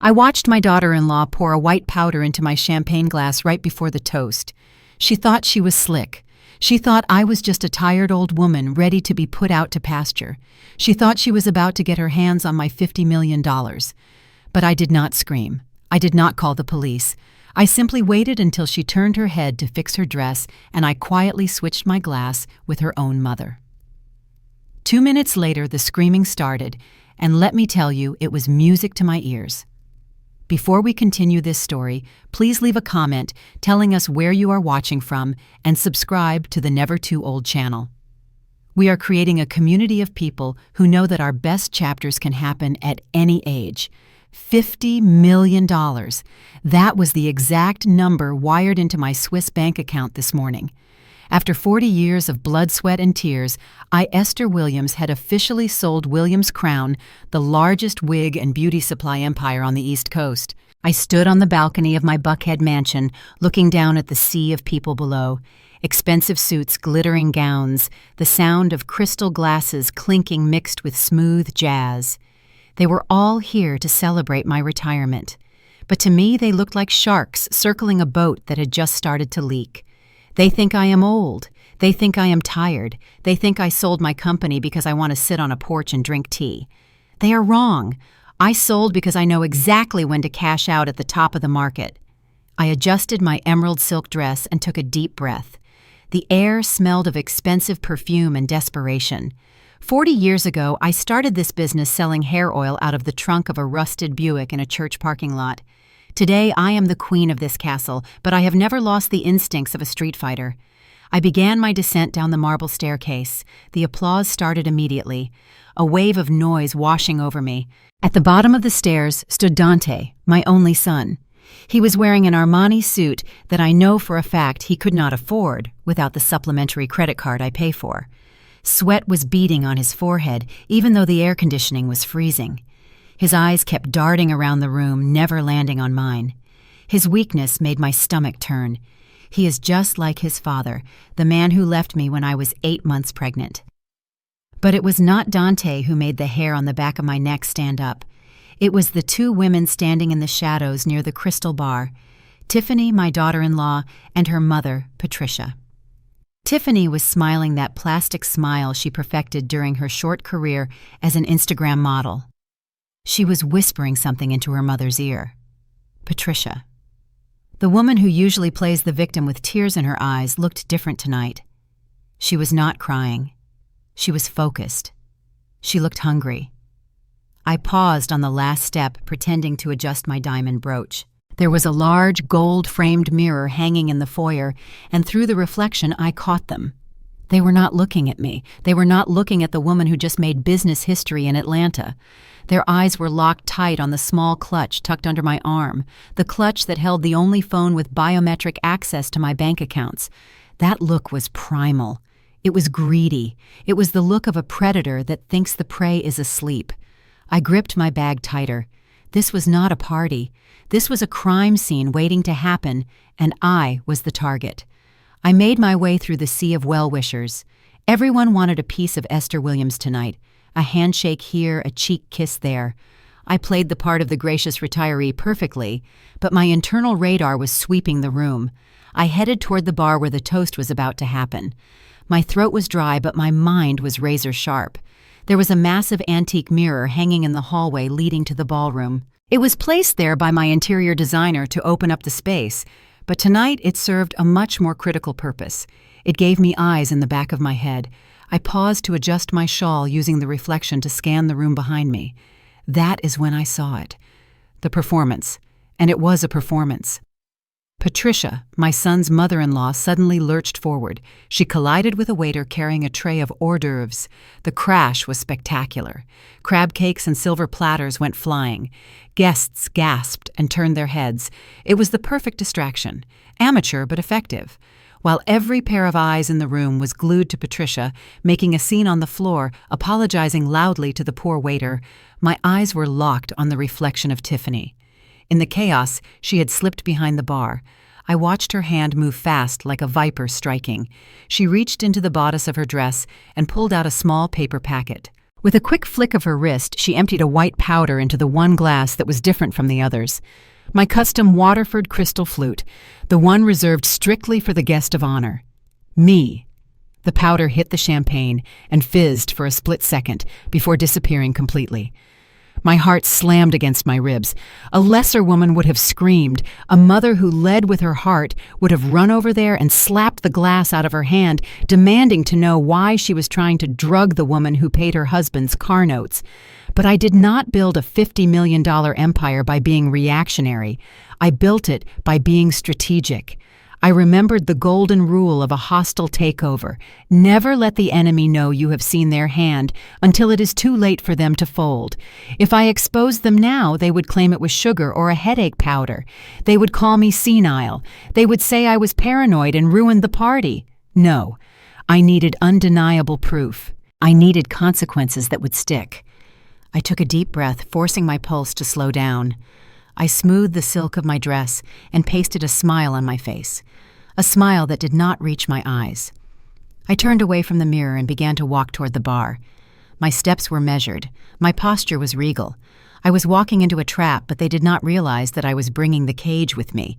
I watched my daughter-in-law pour a white powder into my champagne glass right before the toast. She thought she was slick. She thought I was just a tired old woman ready to be put out to pasture. She thought she was about to get her hands on my $50 million. But I did not scream. I did not call the police. I simply waited until she turned her head to fix her dress, and I quietly switched my glass with her own mother. 2 minutes later, the screaming started, and let me tell you, it was music to my ears. Before we continue this story, please leave a comment telling us where you are watching from and subscribe to the Never Too Old channel. We are creating a community of people who know that our best chapters can happen at any age. $50 million. That was the exact number wired into my Swiss bank account this morning. After 40 years of blood, sweat, and tears, I, Esther Williams, had officially sold Williams Crown, the largest wig and beauty supply empire on the East Coast. I stood on the balcony of my Buckhead mansion, looking down at the sea of people below. Expensive suits, glittering gowns, the sound of crystal glasses clinking mixed with smooth jazz. They were all here to celebrate my retirement. But to me, they looked like sharks circling a boat that had just started to leak. They think I am old. They think I am tired. They think I sold my company because I want to sit on a porch and drink tea. They are wrong. I sold because I know exactly when to cash out at the top of the market. I adjusted my emerald silk dress and took a deep breath. The air smelled of expensive perfume and desperation. 40 years ago, I started this business selling hair oil out of the trunk of a rusted Buick in a church parking lot. Today, I am the queen of this castle, but I have never lost the instincts of a street fighter. I began my descent down the marble staircase. The applause started immediately, a wave of noise washing over me. At the bottom of the stairs stood Dante, my only son. He was wearing an Armani suit that I know for a fact he could not afford without the supplementary credit card I pay for. Sweat was beading on his forehead, even though the air conditioning was freezing. His eyes kept darting around the room, never landing on mine. His weakness made my stomach turn. He is just like his father, the man who left me when I was 8 months pregnant. But it was not Dante who made the hair on the back of my neck stand up. It was the two women standing in the shadows near the crystal bar, Tiffany, my daughter-in-law, and her mother, Patricia. Tiffany was smiling that plastic smile she perfected during her short career as an Instagram model. She was whispering something into her mother's ear. Patricia. The woman who usually plays the victim with tears in her eyes looked different tonight. She was not crying. She was focused. She looked hungry. I paused on the last step, pretending to adjust my diamond brooch. There was a large gold-framed mirror hanging in the foyer, and through the reflection I caught them. They were not looking at me. They were not looking at the woman who just made business history in Atlanta. Their eyes were locked tight on the small clutch tucked under my arm, the clutch that held the only phone with biometric access to my bank accounts. That look was primal. It was greedy. It was the look of a predator that thinks the prey is asleep. I gripped my bag tighter. This was not a party. This was a crime scene waiting to happen, and I was the target. I made my way through the sea of well-wishers. Everyone wanted a piece of Esther Williams tonight. A handshake here, a cheek kiss there. I played the part of the gracious retiree perfectly, but my internal radar was sweeping the room. I headed toward the bar where the toast was about to happen. My throat was dry, but my mind was razor sharp. There was a massive antique mirror hanging in the hallway leading to the ballroom. It was placed there by my interior designer to open up the space, but tonight it served a much more critical purpose. It gave me eyes in the back of my head. I paused to adjust my shawl using the reflection to scan the room behind me. That is when I saw it. The performance. And it was a performance. Patricia, my son's mother-in-law, suddenly lurched forward. She collided with a waiter carrying a tray of hors d'oeuvres. The crash was spectacular. Crab cakes and silver platters went flying. Guests gasped and turned their heads. It was the perfect distraction. Amateur but effective. While every pair of eyes in the room was glued to Patricia, making a scene on the floor, apologizing loudly to the poor waiter, my eyes were locked on the reflection of Tiffany. In the chaos, she had slipped behind the bar. I watched her hand move fast like a viper striking. She reached into the bodice of her dress and pulled out a small paper packet. With a quick flick of her wrist, she emptied a white powder into the one glass that was different from the others. My custom Waterford crystal flute, the one reserved strictly for the guest of honor. Me. The powder hit the champagne and fizzed for a split second before disappearing completely. My heart slammed against my ribs. A lesser woman would have screamed. A mother who led with her heart would have run over there and slapped the glass out of her hand, demanding to know why she was trying to drug the woman who paid her husband's car notes. But I did not build a $50 million empire by being reactionary. I built it by being strategic. I remembered the golden rule of a hostile takeover. Never let the enemy know you have seen their hand until it is too late for them to fold. If I exposed them now, they would claim it was sugar or a headache powder. They would call me senile. They would say I was paranoid and ruined the party. No, I needed undeniable proof. I needed consequences that would stick. I took a deep breath, forcing my pulse to slow down. I smoothed the silk of my dress and pasted a smile on my face, a smile that did not reach my eyes. I turned away from the mirror and began to walk toward the bar. My steps were measured. My posture was regal. I was walking into a trap, but they did not realize that I was bringing the cage with me.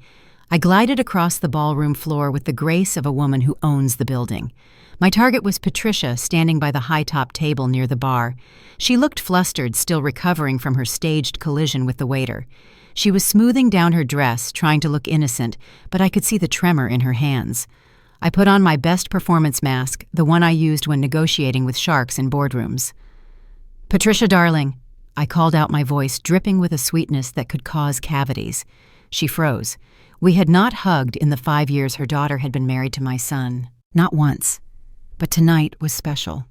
I glided across the ballroom floor with the grace of a woman who owns the building. My target was Patricia, standing by the high-top table near the bar. She looked flustered, still recovering from her staged collision with the waiter. She was smoothing down her dress, trying to look innocent, but I could see the tremor in her hands. I put on my best performance mask, the one I used when negotiating with sharks in boardrooms. "Patricia, darling," I called out, my voice dripping with a sweetness that could cause cavities. She froze. We had not hugged in the 5 years her daughter had been married to my son. Not once. But tonight was special.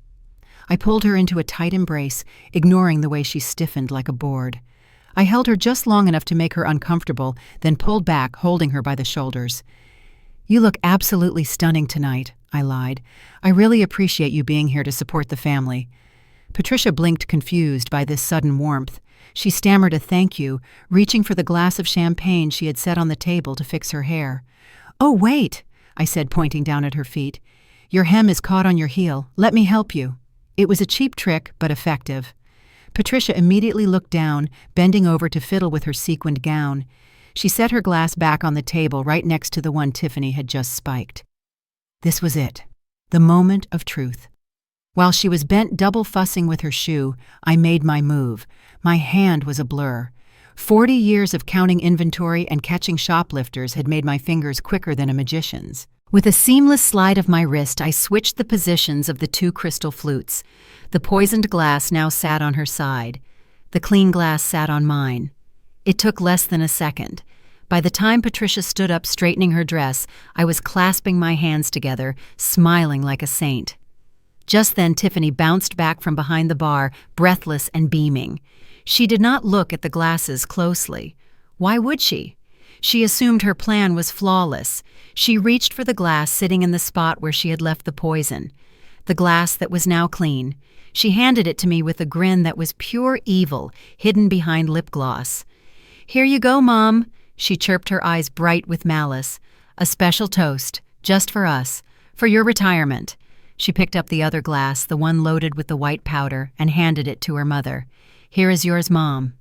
I pulled her into a tight embrace, ignoring the way she stiffened like a board. I held her just long enough to make her uncomfortable, then pulled back, holding her by the shoulders. "You look absolutely stunning tonight," I lied. "I really appreciate you being here to support the family." Patricia blinked, confused by this sudden warmth. She stammered a thank you, reaching for the glass of champagne she had set on the table to fix her hair. "Oh, wait," I said, pointing down at her feet. "Your hem is caught on your heel. Let me help you." It was a cheap trick, but effective. Patricia immediately looked down, bending over to fiddle with her sequined gown. She set her glass back on the table right next to the one Tiffany had just spiked. This was it, the moment of truth. While she was bent double fussing with her shoe, I made my move. My hand was a blur. 40 years of counting inventory and catching shoplifters had made my fingers quicker than a magician's. With a seamless slide of my wrist, I switched the positions of the two crystal flutes. The poisoned glass now sat on her side. The clean glass sat on mine. It took less than a second. By the time Patricia stood up straightening her dress, I was clasping my hands together, smiling like a saint. Just then, Tiffany bounced back from behind the bar, breathless and beaming. She did not look at the glasses closely. Why would she? She assumed her plan was flawless. She reached for the glass sitting in the spot where she had left the poison. The glass that was now clean. She handed it to me with a grin that was pure evil, hidden behind lip gloss. "Here you go, Mom," she chirped, her eyes bright with malice. "A special toast, just for us, for your retirement." She picked up the other glass, the one loaded with the white powder, and handed it to her mother. "Here is yours, Mom."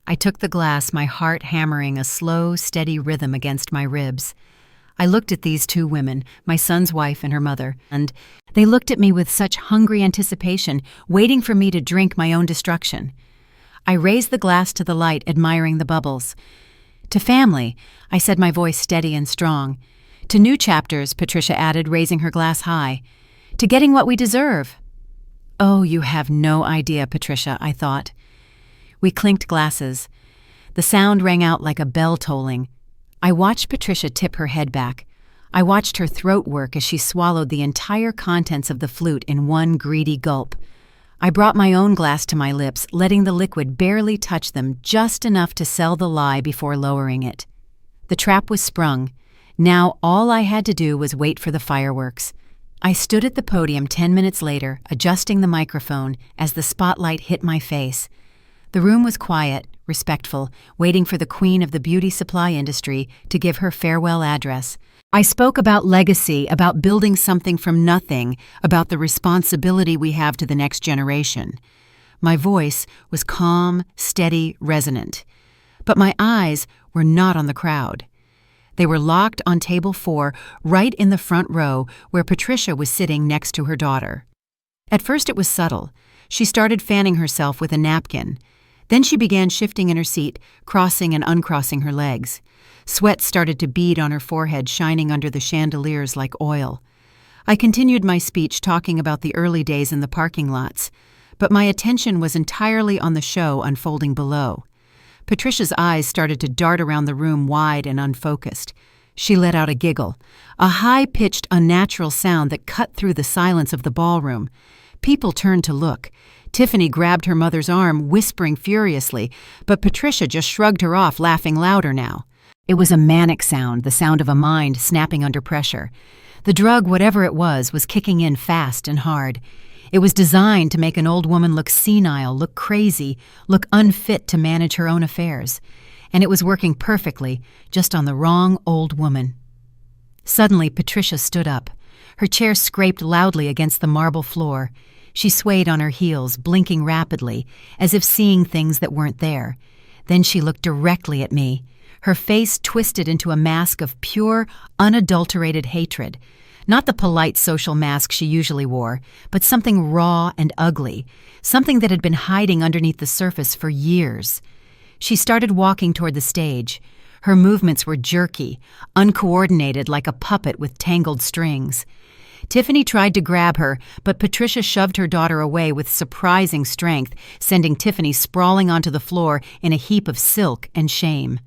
I took the glass, my heart hammering a slow, steady rhythm against my ribs. I looked at these two women, my son's wife and her mother, and they looked at me with such hungry anticipation, waiting for me to drink my own destruction. I raised the glass to the light, admiring the bubbles. "To family," I said, my voice steady and strong. "To new chapters," Patricia added, raising her glass high. "To getting what we deserve." "Oh, you have no idea, Patricia," I thought. We clinked glasses. The sound rang out like a bell tolling. I watched Patricia tip her head back. I watched her throat work as she swallowed the entire contents of the flute in one greedy gulp. I brought my own glass to my lips, letting the liquid barely touch them, just enough to sell the lie before lowering it. The trap was sprung. Now all I had to do was wait for the fireworks. I stood at the podium 10 minutes later, adjusting the microphone as the spotlight hit my face. The room was quiet, respectful, waiting for the queen of the beauty supply industry to give her farewell address. I spoke about legacy, about building something from nothing, about the responsibility we have to the next generation. My voice was calm, steady, resonant. But my eyes were not on the crowd. They were locked on table 4, right in the front row where Patricia was sitting next to her daughter. At first it was subtle. She started fanning herself with a napkin. Then she began shifting in her seat, crossing and uncrossing her legs. Sweat started to bead on her forehead, shining under the chandeliers like oil. I continued my speech talking about the early days in the parking lots, but my attention was entirely on the show unfolding below. Patricia's eyes started to dart around the room wide and unfocused. She let out a giggle, a high-pitched, unnatural sound that cut through the silence of the ballroom. People turned to look. Tiffany grabbed her mother's arm, whispering furiously, but Patricia just shrugged her off, laughing louder now. It was a manic sound, the sound of a mind snapping under pressure. The drug, whatever it was kicking in fast and hard. It was designed to make an old woman look senile, look crazy, look unfit to manage her own affairs. And it was working perfectly, just on the wrong old woman. Suddenly, Patricia stood up. Her chair scraped loudly against the marble floor. She swayed on her heels, blinking rapidly, as if seeing things that weren't there. Then she looked directly at me. Her face twisted into a mask of pure, unadulterated hatred. Not the polite social mask she usually wore, but something raw and ugly, something that had been hiding underneath the surface for years. She started walking toward the stage. Her movements were jerky, uncoordinated like a puppet with tangled strings. Tiffany tried to grab her, but Patricia shoved her daughter away with surprising strength, sending Tiffany sprawling onto the floor in a heap of silk and shame.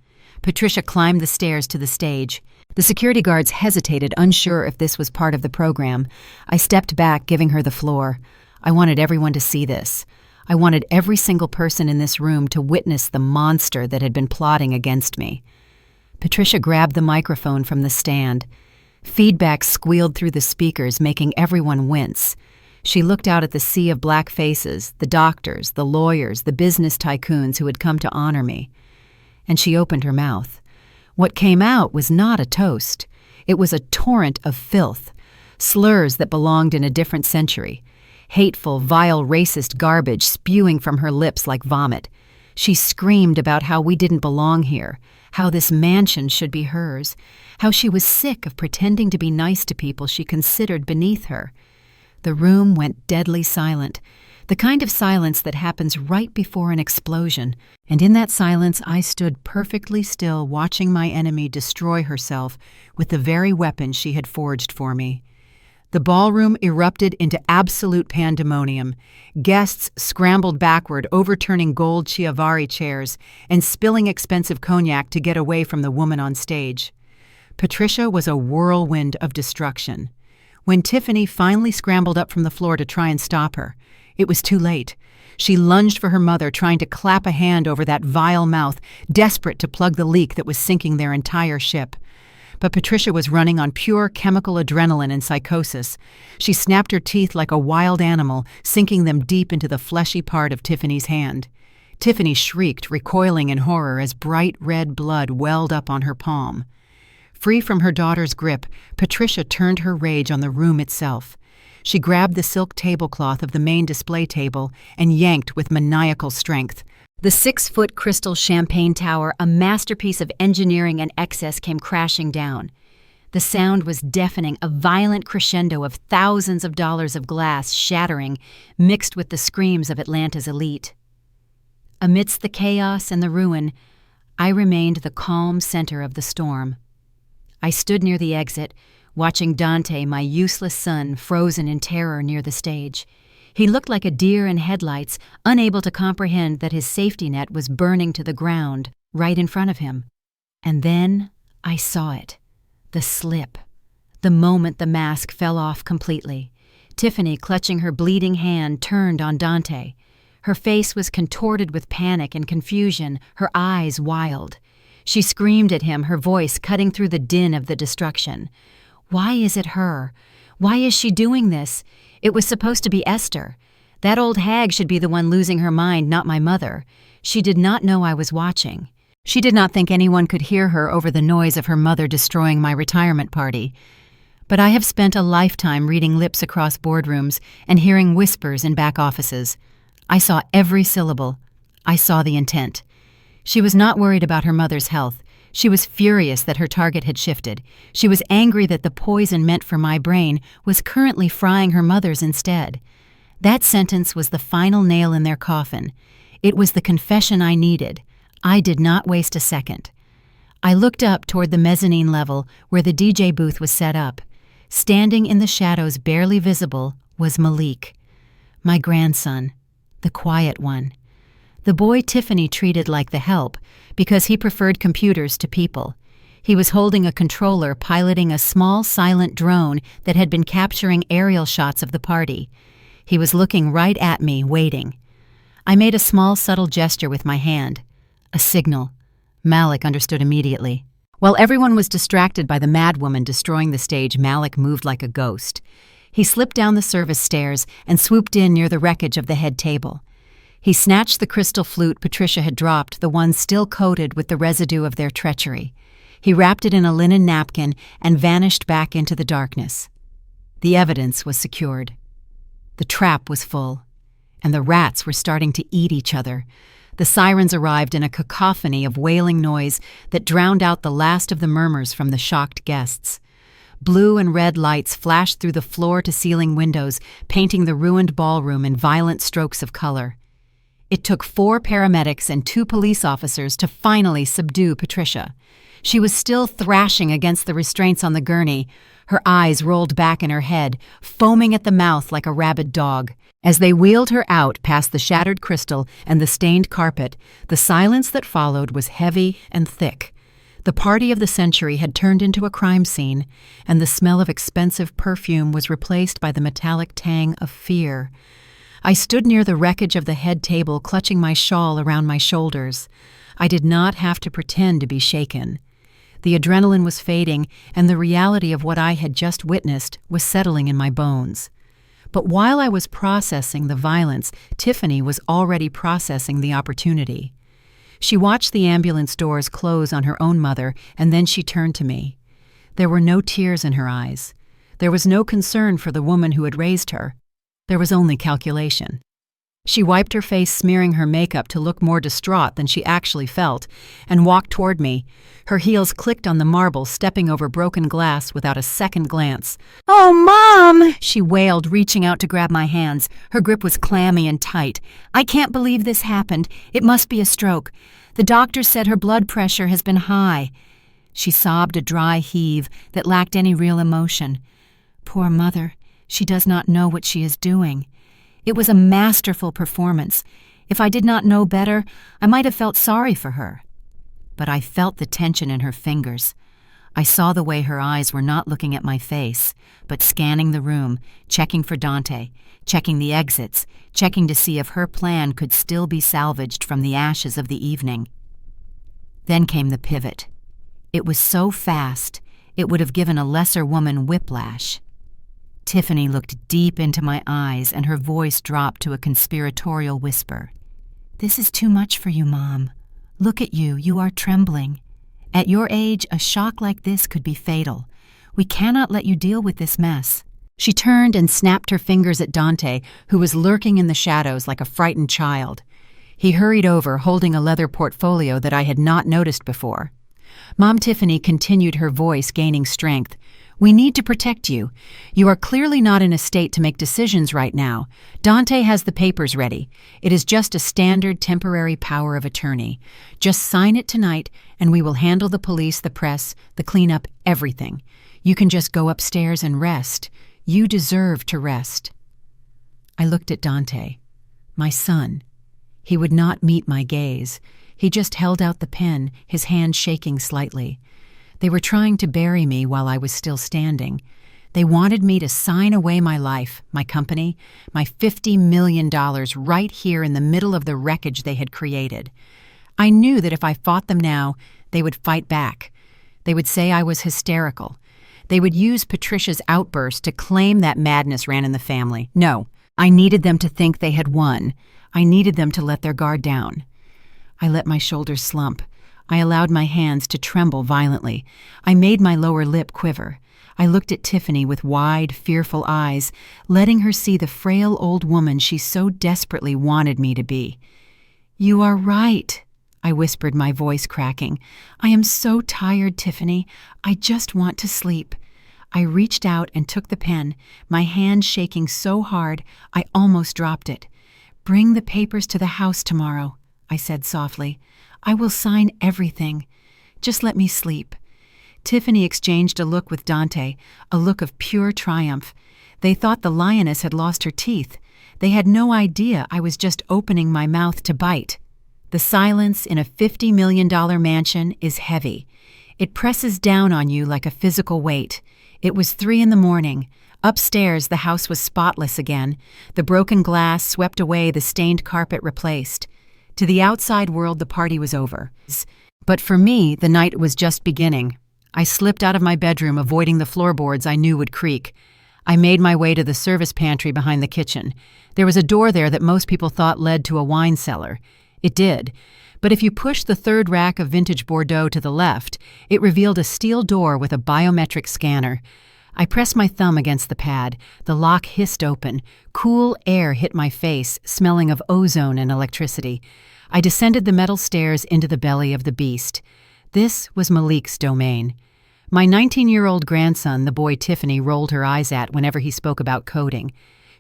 Patricia climbed the stairs to the stage. The security guards hesitated, unsure if this was part of the program. I stepped back, giving her the floor. I wanted everyone to see this. I wanted every single person in this room to witness the monster that had been plotting against me. Patricia grabbed the microphone from the stand. Feedback squealed through the speakers, making everyone wince. She looked out at the sea of black faces, the doctors, the lawyers, the business tycoons who had come to honor me. And she opened her mouth. What came out was not a toast. It was a torrent of filth, slurs that belonged in a different century, hateful, vile, racist garbage spewing from her lips like vomit. She screamed about how we didn't belong here, how this mansion should be hers, how she was sick of pretending to be nice to people she considered beneath her. The room went deadly silent, the kind of silence that happens right before an explosion, and in that silence I stood perfectly still, watching my enemy destroy herself with the very weapon she had forged for me. The ballroom erupted into absolute pandemonium. Guests scrambled backward, overturning gold Chiavari chairs and spilling expensive cognac to get away from the woman on stage. Patricia was a whirlwind of destruction. When Tiffany finally scrambled up from the floor to try and stop her, it was too late. She lunged for her mother, trying to clap a hand over that vile mouth, desperate to plug the leak that was sinking their entire ship. But Patricia was running on pure chemical adrenaline and psychosis. She snapped her teeth like a wild animal, sinking them deep into the fleshy part of Tiffany's hand. Tiffany shrieked, recoiling in horror as bright red blood welled up on her palm. Free from her daughter's grip, Patricia turned her rage on the room itself. She grabbed the silk tablecloth of the main display table and yanked with maniacal strength. The 6-foot crystal champagne tower, a masterpiece of engineering and excess, came crashing down. The sound was deafening, a violent crescendo of thousands of dollars of glass shattering, mixed with the screams of Atlanta's elite. Amidst the chaos and the ruin, I remained the calm center of the storm. I stood near the exit, watching Dante, my useless son, frozen in terror near the stage. He looked like a deer in headlights, unable to comprehend that his safety net was burning to the ground right in front of him. And then I saw it. The slip. The moment the mask fell off completely. Tiffany, clutching her bleeding hand, turned on Dante. Her face was contorted with panic and confusion, her eyes wild. She screamed at him, her voice cutting through the din of the destruction. Why is it her? Why is she doing this? It was supposed to be Esther. That old hag should be the one losing her mind, not my mother. She did not know I was watching. She did not think anyone could hear her over the noise of her mother destroying my retirement party. But I have spent a lifetime reading lips across boardrooms and hearing whispers in back offices. I saw every syllable. I saw the intent. She was not worried about her mother's health. She was furious that her target had shifted. She was angry that the poison meant for my brain was currently frying her mother's instead. That sentence was the final nail in their coffin. It was the confession I needed. I did not waste a second. I looked up toward the mezzanine level where the DJ booth was set up. Standing in the shadows, barely visible, was Malik. My grandson, the quiet one. The boy Tiffany treated like the help because he preferred computers to people. He was holding a controller piloting a small silent drone that had been capturing aerial shots of the party. He was looking right at me, waiting. I made a small subtle gesture with my hand. A signal. Malik understood immediately. While everyone was distracted by the madwoman destroying the stage, Malik moved like a ghost. He slipped down the service stairs and swooped in near the wreckage of the head table. He snatched the crystal flute Patricia had dropped, the one still coated with the residue of their treachery. He wrapped it in a linen napkin and vanished back into the darkness. The evidence was secured. The trap was full, and the rats were starting to eat each other. The sirens arrived in a cacophony of wailing noise that drowned out the last of the murmurs from the shocked guests. Blue and red lights flashed through the floor-to-ceiling windows, painting the ruined ballroom in violent strokes of color. It took 4 paramedics and 2 police officers to finally subdue Patricia. She was still thrashing against the restraints on the gurney, her eyes rolled back in her head, foaming at the mouth like a rabid dog. As they wheeled her out past the shattered crystal and the stained carpet, the silence that followed was heavy and thick. The party of the century had turned into a crime scene, and the smell of expensive perfume was replaced by the metallic tang of fear. I stood near the wreckage of the head table, clutching my shawl around my shoulders. I did not have to pretend to be shaken. The adrenaline was fading, and the reality of what I had just witnessed was settling in my bones. But while I was processing the violence, Tiffany was already processing the opportunity. She watched the ambulance doors close on her own mother, and then she turned to me. There were no tears in her eyes. There was no concern for the woman who had raised her. There was only calculation. She wiped her face, smearing her makeup to look more distraught than she actually felt, and walked toward me. Her heels clicked on the marble, stepping over broken glass without a second glance. "Oh, Mom!" she wailed, reaching out to grab my hands. Her grip was clammy and tight. "I can't believe this happened. It must be a stroke. The doctor said her blood pressure has been high." She sobbed a dry heave that lacked any real emotion. "Poor mother. She does not know what she is doing." It was a masterful performance. If I did not know better, I might have felt sorry for her. But I felt the tension in her fingers. I saw the way her eyes were not looking at my face, but scanning the room, checking for Dante, checking the exits, checking to see if her plan could still be salvaged from the ashes of the evening. Then came the pivot. It was so fast, it would have given a lesser woman whiplash. Tiffany looked deep into my eyes, and her voice dropped to a conspiratorial whisper. "This is too much for you, Mom. Look at you, you are trembling. At your age, a shock like this could be fatal. We cannot let you deal with this mess." She turned and snapped her fingers at Dante, who was lurking in the shadows like a frightened child. He hurried over, holding a leather portfolio that I had not noticed before. Mom Tiffany continued, her voice gaining strength. "We need to protect you. You are clearly not in a state to make decisions right now. Dante has the papers ready. It is just a standard temporary power of attorney. Just sign it tonight, and we will handle the police, the press, the cleanup, everything. You can just go upstairs and rest. You deserve to rest." I looked at Dante, my son. He would not meet my gaze. He just held out the pen, his hand shaking slightly. They were trying to bury me while I was still standing. They wanted me to sign away my life, my company, my $50 million right here in the middle of the wreckage they had created. I knew that if I fought them now, they would fight back. They would say I was hysterical. They would use Patricia's outburst to claim that madness ran in the family. No, I needed them to think they had won. I needed them to let their guard down. I let my shoulders slump. I allowed my hands to tremble violently. I made my lower lip quiver. I looked at Tiffany with wide, fearful eyes, letting her see the frail old woman she so desperately wanted me to be. "You are right," I whispered, my voice cracking. "I am so tired, Tiffany. I just want to sleep." I reached out and took the pen, my hand shaking so hard I almost dropped it. "Bring the papers to the house tomorrow," I said softly. "I will sign everything. Just let me sleep." Tiffany exchanged a look with Dante, a look of pure triumph. They thought the lioness had lost her teeth. They had no idea I was just opening my mouth to bite. The silence in a $50 million mansion is heavy. It presses down on you like a physical weight. It was 3 a.m. Upstairs, the house was spotless again. The broken glass swept away, the stained carpet replaced. To the outside world, the party was over. But for me, the night was just beginning. I slipped out of my bedroom, avoiding the floorboards I knew would creak. I made my way to the service pantry behind the kitchen. There was a door there that most people thought led to a wine cellar. It did. But if you pushed the third rack of vintage Bordeaux to the left, it revealed a steel door with a biometric scanner. I pressed my thumb against the pad. The lock hissed open. Cool air hit my face, smelling of ozone and electricity. I descended the metal stairs into the belly of the beast. This was Malik's domain. My 19-year-old grandson, the boy Tiffany rolled her eyes at whenever he spoke about coding.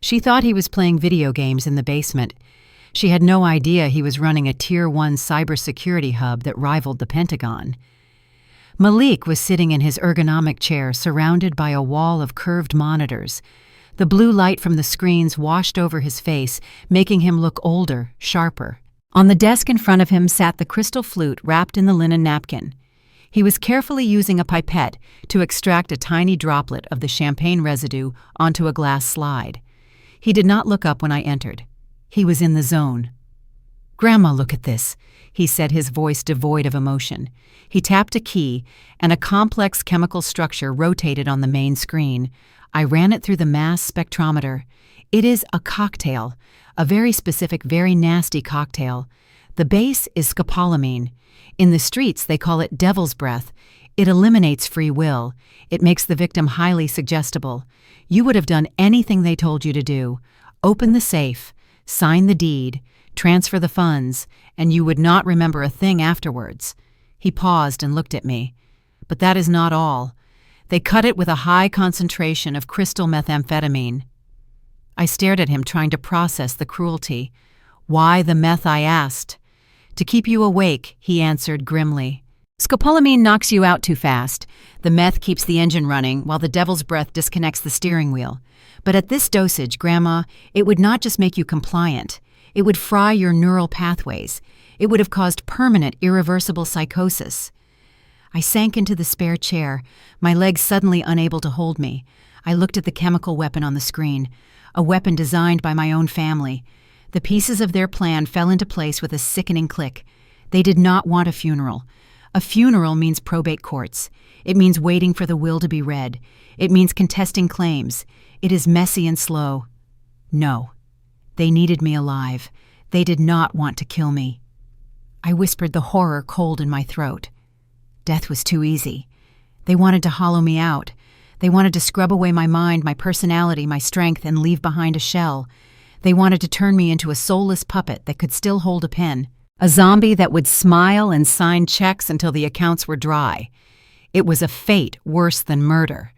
She thought he was playing video games in the basement. She had no idea he was running a Tier 1 cybersecurity hub that rivaled the Pentagon. Malik was sitting in his ergonomic chair, surrounded by a wall of curved monitors. The blue light from the screens washed over his face, making him look older, sharper. On the desk in front of him sat the crystal flute wrapped in the linen napkin. He was carefully using a pipette to extract a tiny droplet of the champagne residue onto a glass slide. He did not look up when I entered. He was in the zone. "Grandma, look at this," he said, his voice devoid of emotion. He tapped a key, and a complex chemical structure rotated on the main screen. I ran it through the mass spectrometer. It is a cocktail, a very specific, very nasty cocktail. The base is scopolamine. In the streets, they call it devil's breath. It eliminates free will. It makes the victim highly suggestible. You would have done anything they told you to do. Open the safe, sign the deed, transfer the funds, and you would not remember a thing afterwards. He paused and looked at me. But that is not all. They cut it with a high concentration of crystal methamphetamine. I stared at him, trying to process the cruelty. "Why the meth?" I asked. "To keep you awake," he answered grimly. "Scopolamine knocks you out too fast. The meth keeps the engine running, while the devil's breath disconnects the steering wheel. But at this dosage, Grandma, it would not just make you compliant. It would fry your neural pathways. It would have caused permanent, irreversible psychosis." I sank into the spare chair, my legs suddenly unable to hold me. I looked at the chemical weapon on the screen, a weapon designed by my own family. The pieces of their plan fell into place with a sickening click. They did not want a funeral. A funeral means probate courts. It means waiting for the will to be read. It means contesting claims. It is messy and slow. No. They needed me alive. They did not want to kill me. I whispered, the horror cold in my throat. Death was too easy. They wanted to hollow me out. They wanted to scrub away my mind, my personality, my strength, and leave behind a shell. They wanted to turn me into a soulless puppet that could still hold a pen, a zombie that would smile and sign checks until the accounts were dry. It was a fate worse than murder.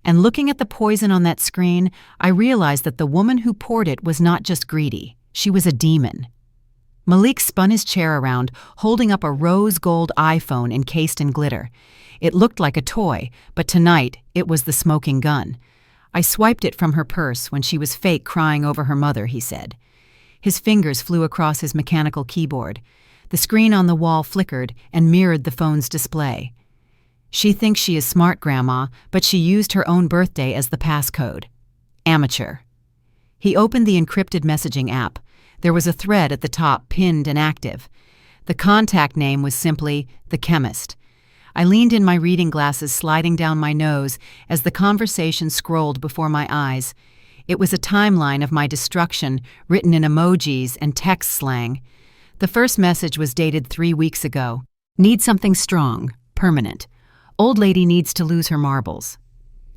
And looking at the poison on that screen, I realized that the woman who poured it was not just greedy. She was a demon. Malik spun his chair around, holding up a rose gold iPhone encased in glitter. It looked like a toy, but tonight it was the smoking gun. I swiped it from her purse when she was fake crying over her mother, he said. His fingers flew across his mechanical keyboard. The screen on the wall flickered and mirrored the phone's display. She thinks she is smart, Grandma, but she used her own birthday as the passcode. Amateur. He opened the encrypted messaging app. There was a thread at the top, pinned and active. The contact name was simply The Chemist. I leaned in, my reading glasses sliding down my nose as the conversation scrolled before my eyes. It was a timeline of my destruction, written in emojis and text slang. The first message was dated 3 weeks ago. Need something strong, permanent. Old lady needs to lose her marbles.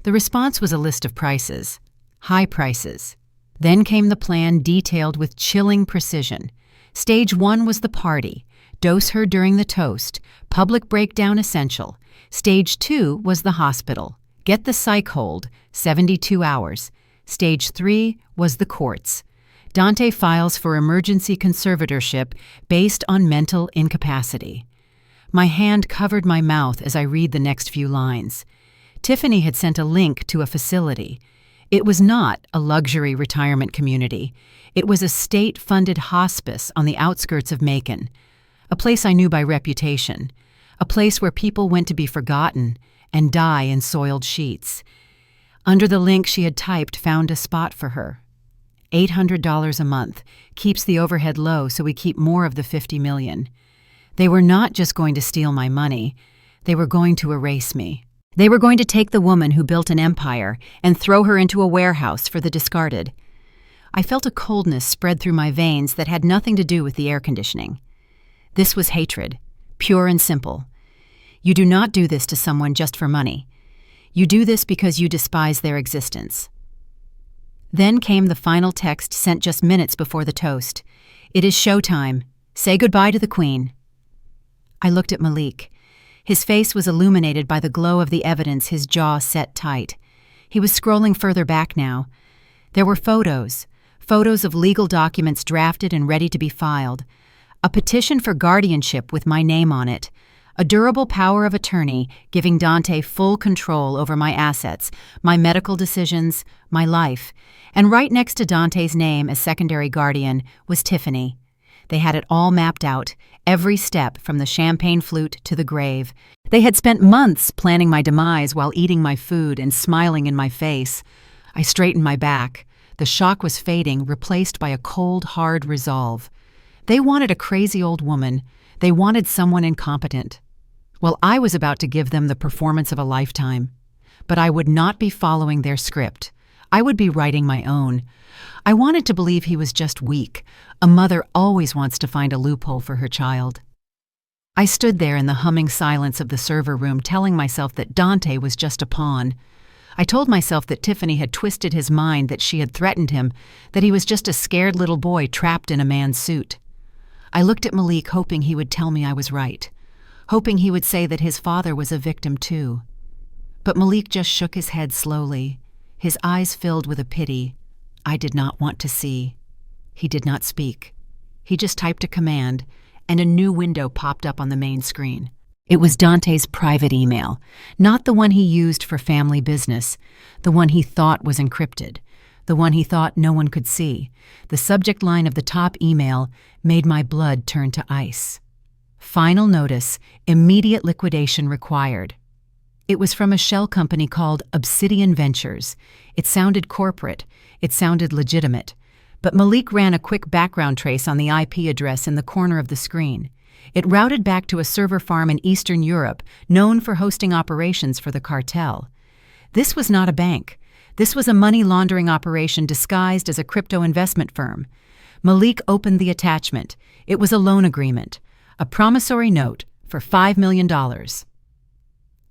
The response was a list of prices. High prices. Then came the plan detailed with chilling precision. Stage 1 was the party. Dose her during the toast. Public breakdown essential. Stage 2 was the hospital. Get the psych hold. 72 hours. Stage 3 was the courts. Dante files for emergency conservatorship based on mental incapacity. My hand covered my mouth as I read the next few lines. Tiffany had sent a link to a facility. It was not a luxury retirement community. It was a state-funded hospice on the outskirts of Macon, a place I knew by reputation, a place where people went to be forgotten and die in soiled sheets. Under the link she had typed found a spot for her. $800 a month, keeps the overhead low so we keep more of the $50 million. They were not just going to steal my money, they were going to erase me. They were going to take the woman who built an empire and throw her into a warehouse for the discarded. I felt a coldness spread through my veins that had nothing to do with the air conditioning. This was hatred, pure and simple. You do not do this to someone just for money. You do this because you despise their existence. Then came the final text sent just minutes before the toast. It is showtime. Say goodbye to the Queen. I looked at Malik. His face was illuminated by the glow of the evidence, his jaw set tight. He was scrolling further back now. There were photos of legal documents drafted and ready to be filed, a petition for guardianship with my name on it, a durable power of attorney giving Dante full control over my assets, my medical decisions, my life, and right next to Dante's name as secondary guardian was Tiffany. They had it all mapped out, every step from the champagne flute to the grave. They had spent months planning my demise while eating my food and smiling in my face. I straightened my back. The shock was fading, replaced by a cold, hard resolve. They wanted a crazy old woman. They wanted someone incompetent. Well, I was about to give them the performance of a lifetime. But I would not be following their script. I would be writing my own. I wanted to believe he was just weak. A mother always wants to find a loophole for her child. I stood there in the humming silence of the server room, telling myself that Dante was just a pawn. I told myself that Tiffany had twisted his mind, that she had threatened him, that he was just a scared little boy trapped in a man's suit. I looked at Malik, hoping he would tell me I was right, hoping he would say that his father was a victim too. But Malik just shook his head slowly, his eyes filled with a pity I did not want to see. He did not speak. He just typed a command, and a new window popped up on the main screen. It was Dante's private email, not the one he used for family business, the one he thought was encrypted, the one he thought no one could see. The subject line of the top email made my blood turn to ice. Final notice, immediate liquidation required. It was from a shell company called Obsidian Ventures. It sounded corporate. It sounded legitimate. But Malik ran a quick background trace on the IP address in the corner of the screen. It routed back to a server farm in Eastern Europe, known for hosting operations for the cartel. This was not a bank. This was a money laundering operation disguised as a crypto investment firm. Malik opened the attachment. It was a loan agreement, a promissory note for $5 million.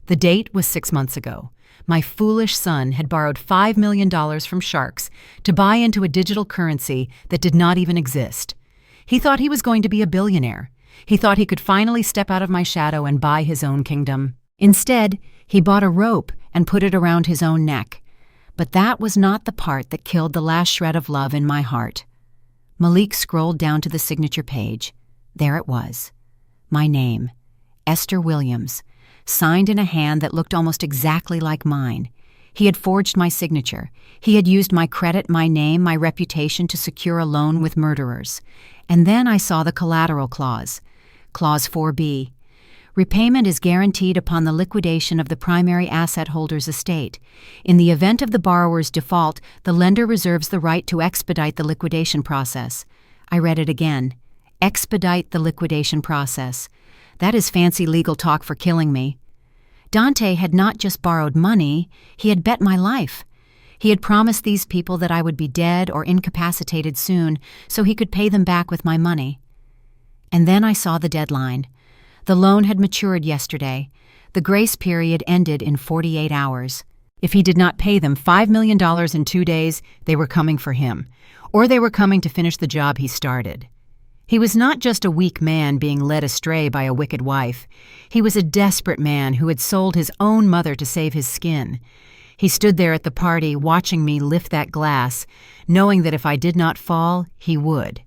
The date was 6 months ago. My foolish son had borrowed $5 million from sharks to buy into a digital currency that did not even exist. He thought he was going to be a billionaire. He thought he could finally step out of my shadow and buy his own kingdom. Instead, he bought a rope and put it around his own neck. But that was not the part that killed the last shred of love in my heart. Malik scrolled down to the signature page. There it was. My name, Esther Williams, signed in a hand that looked almost exactly like mine. He had forged my signature. He had used my credit, my name, my reputation to secure a loan with murderers. And then I saw the collateral clause, Clause 4B. Repayment is guaranteed upon the liquidation of the primary asset holder's estate. In the event of the borrower's default, the lender reserves the right to expedite the liquidation process. I read it again. Expedite the liquidation process. That is fancy legal talk for killing me. Dante had not just borrowed money, he had bet my life. He had promised these people that I would be dead or incapacitated soon, so he could pay them back with my money. And then I saw the deadline. The loan had matured yesterday. The grace period ended in 48 hours. If he did not pay them $5 million in 2 days, they were coming for him, or they were coming to finish the job he started. He was not just a weak man being led astray by a wicked wife. He was a desperate man who had sold his own mother to save his skin. He stood there at the party watching me lift that glass, knowing that if I did not fall, he would.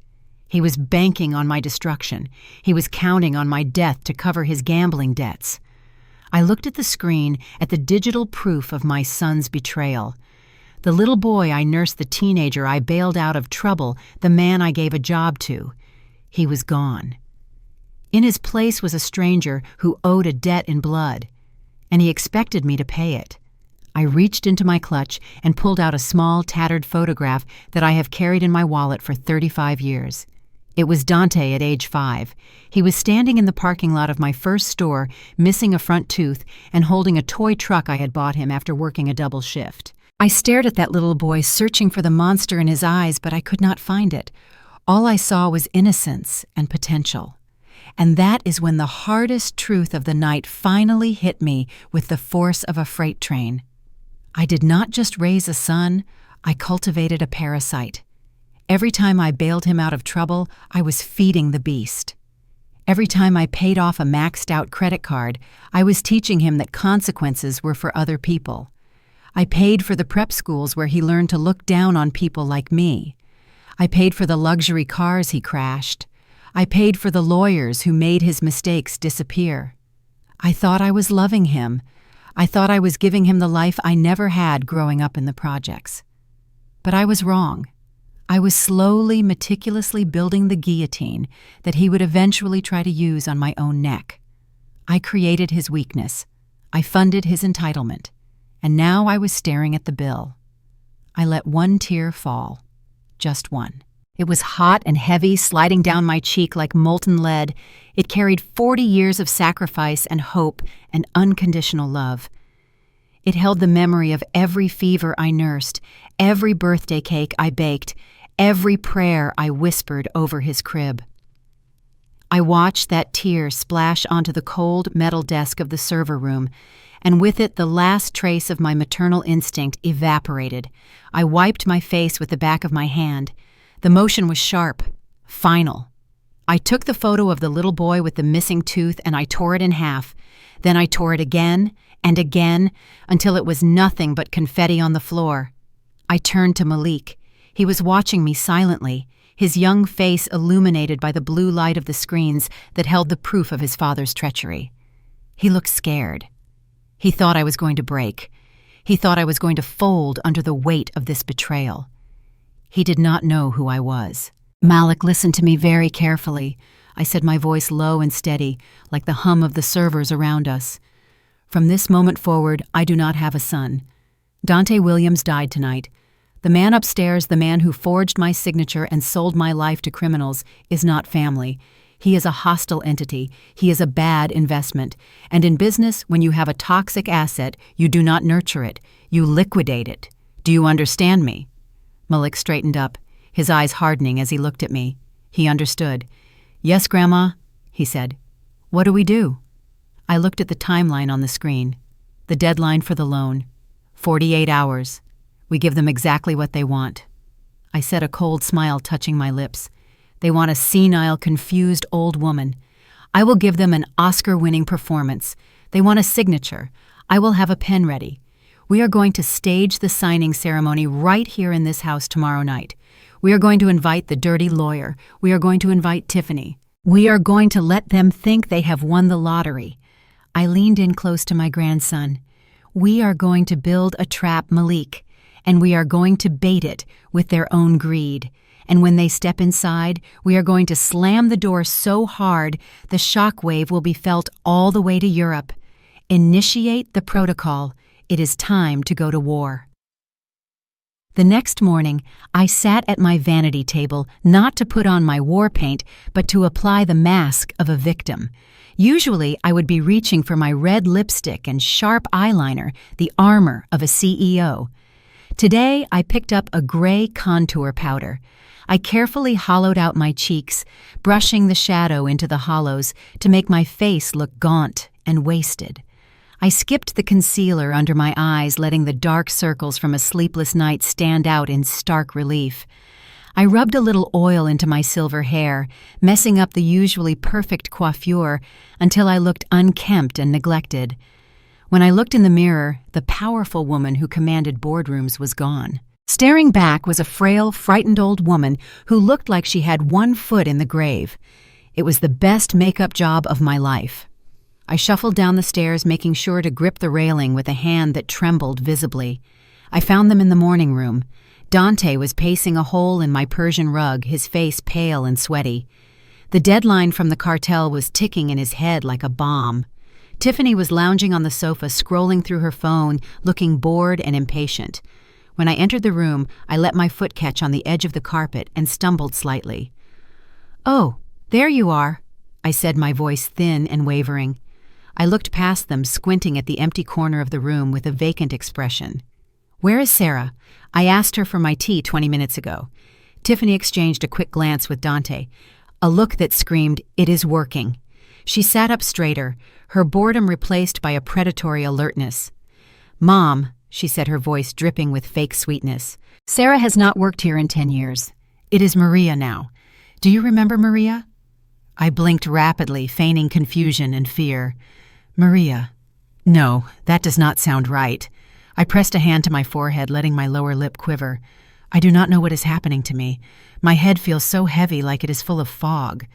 He was banking on my destruction. He was counting on my death to cover his gambling debts. I looked at the screen, at the digital proof of my son's betrayal. The little boy I nursed, the teenager I bailed out of trouble, the man I gave a job to. He was gone. In his place was a stranger who owed a debt in blood, and he expected me to pay it. I reached into my clutch and pulled out a small, tattered photograph that I have carried in my wallet for 35 years. It was Dante at age 5. He was standing in the parking lot of my first store, missing a front tooth and holding a toy truck I had bought him after working a double shift. I stared at that little boy, searching for the monster in his eyes, but I could not find it. All I saw was innocence and potential. And that is when the hardest truth of the night finally hit me with the force of a freight train. I did not just raise a son, I cultivated a parasite. Every time I bailed him out of trouble, I was feeding the beast. Every time I paid off a maxed-out credit card, I was teaching him that consequences were for other people. I paid for the prep schools where he learned to look down on people like me. I paid for the luxury cars he crashed. I paid for the lawyers who made his mistakes disappear. I thought I was loving him. I thought I was giving him the life I never had growing up in the projects. But I was wrong. I was slowly, meticulously building the guillotine that he would eventually try to use on my own neck. I created his weakness. I funded his entitlement. And now I was staring at the bill. I let one tear fall. Just one. It was hot and heavy, sliding down my cheek like molten lead. It carried 40 years of sacrifice and hope and unconditional love. It held the memory of every fever I nursed, every birthday cake I baked, every prayer I whispered over his crib. I watched that tear splash onto the cold metal desk of the server room, and with it the last trace of my maternal instinct evaporated. I wiped my face with the back of my hand. The motion was sharp, final. I took the photo of the little boy with the missing tooth and I tore it in half. Then I tore it again and again until it was nothing but confetti on the floor. I turned to Malik. He was watching me silently, his young face illuminated by the blue light of the screens that held the proof of his father's treachery. He looked scared. He thought I was going to break. He thought I was going to fold under the weight of this betrayal. He did not know who I was. Malik listened to me very carefully. I said, my voice low and steady, like the hum of the servers around us. From this moment forward, I do not have a son. Dante Williams died tonight. The man upstairs, the man who forged my signature and sold my life to criminals, is not family. He is a hostile entity. He is a bad investment. And in business, when you have a toxic asset, you do not nurture it. You liquidate it. Do you understand me? Malik straightened up, his eyes hardening as he looked at me. He understood. Yes, Grandma, he said. What do we do? I looked at the timeline on the screen. The deadline for the loan. 48 hours. We give them exactly what they want. I said, a cold smile touching my lips. They want a senile, confused old woman. I will give them an Oscar-winning performance. They want a signature. I will have a pen ready. We are going to stage the signing ceremony right here in this house tomorrow night. We are going to invite the dirty lawyer. We are going to invite Tiffany. We are going to let them think they have won the lottery. I leaned in close to my grandson. We are going to build a trap, Malik, and we are going to bait it with their own greed. And when they step inside, we are going to slam the door so hard the shockwave will be felt all the way to Europe. Initiate the protocol. It is time to go to war. The next morning, I sat at my vanity table not to put on my war paint, but to apply the mask of a victim. Usually, I would be reaching for my red lipstick and sharp eyeliner, the armor of a CEO. Today, I picked up a gray contour powder. I carefully hollowed out my cheeks, brushing the shadow into the hollows to make my face look gaunt and wasted. I skipped the concealer under my eyes, letting the dark circles from a sleepless night stand out in stark relief. I rubbed a little oil into my silver hair, messing up the usually perfect coiffure until I looked unkempt and neglected. When I looked in the mirror, the powerful woman who commanded boardrooms was gone. Staring back was a frail, frightened old woman who looked like she had one foot in the grave. It was the best makeup job of my life. I shuffled down the stairs, making sure to grip the railing with a hand that trembled visibly. I found them in the morning room. Dante was pacing a hole in my Persian rug, his face pale and sweaty. The deadline from the cartel was ticking in his head like a bomb. Tiffany was lounging on the sofa, scrolling through her phone, looking bored and impatient. When I entered the room, I let my foot catch on the edge of the carpet and stumbled slightly. "Oh, there you are," I said, my voice thin and wavering. I looked past them, squinting at the empty corner of the room with a vacant expression. "Where is Sarah? I asked her for my tea 20 minutes ago." Tiffany exchanged a quick glance with Dante, a look that screamed, "It is working." She sat up straighter, her boredom replaced by a predatory alertness. "Mom," she said, her voice dripping with fake sweetness, "Sarah has not worked here in 10 years. It is Maria now. Do you remember Maria?" I blinked rapidly, feigning confusion and fear. "Maria? No, that does not sound right." I pressed a hand to my forehead, letting my lower lip quiver. I do not know what is happening to me. My head feels so heavy, like it is full of fog.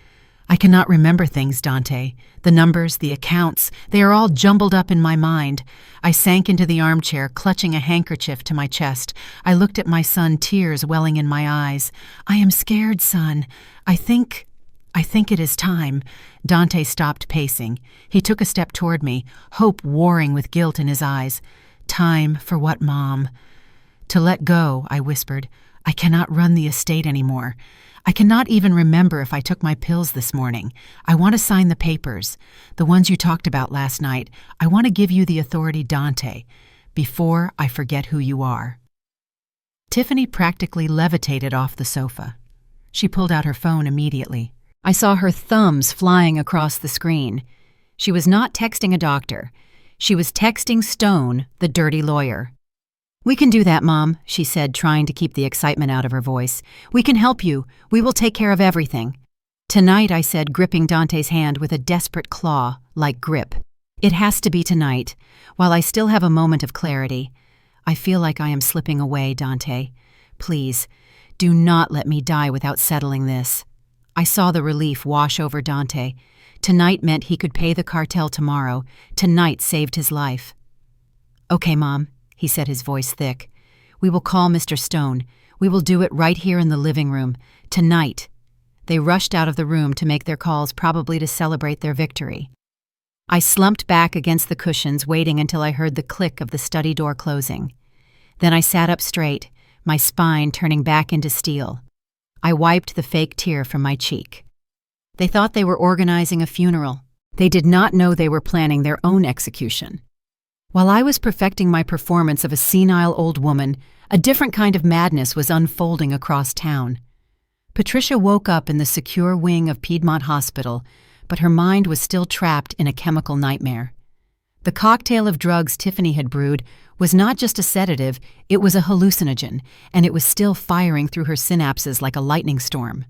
I cannot remember things, Dante. The numbers, the accounts, they are all jumbled up in my mind. I sank into the armchair, clutching a handkerchief to my chest. I looked at my son, tears welling in my eyes. "I am scared, son. I think it is time." Dante stopped pacing. He took a step toward me, hope warring with guilt in his eyes. "Time for what, Mom?" "To let go," I whispered. "I cannot run the estate anymore. I cannot even remember if I took my pills this morning. I want to sign the papers, the ones you talked about last night. I want to give you the authority, Dante, before I forget who you are." Tiffany practically levitated off the sofa. She pulled out her phone immediately. I saw her thumbs flying across the screen. She was not texting a doctor. She was texting Stone, the dirty lawyer. "We can do that, Mom," she said, trying to keep the excitement out of her voice. "We can help you. We will take care of everything." "Tonight," I said, gripping Dante's hand with a desperate claw-like grip. "It has to be tonight, while I still have a moment of clarity. I feel like I am slipping away, Dante. Please, do not let me die without settling this." I saw the relief wash over Dante. Tonight meant he could pay the cartel tomorrow. Tonight saved his life. "Okay, Mom," he said, his voice thick. "We will call Mr. Stone. We will do it right here in the living room. Tonight." They rushed out of the room to make their calls, probably to celebrate their victory. I slumped back against the cushions, waiting until I heard the click of the study door closing. Then I sat up straight, my spine turning back into steel. I wiped the fake tear from my cheek. They thought they were organizing a funeral. They did not know they were planning their own execution. While I was perfecting my performance of a senile old woman, a different kind of madness was unfolding across town. Patricia woke up in the secure wing of Piedmont Hospital, but her mind was still trapped in a chemical nightmare. The cocktail of drugs Tiffany had brewed was not just a sedative, it was a hallucinogen, and it was still firing through her synapses like a lightning storm.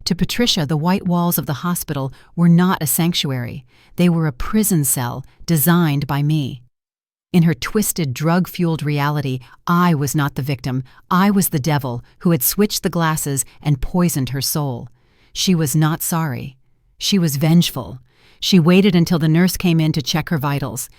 To Patricia, the white walls of the hospital were not a sanctuary. They were a prison cell designed by me. In her twisted, drug-fueled reality, I was not the victim. I was the devil who had switched the glasses and poisoned her soul. She was not sorry. She was vengeful. She waited until the nurse came in to check her vitals.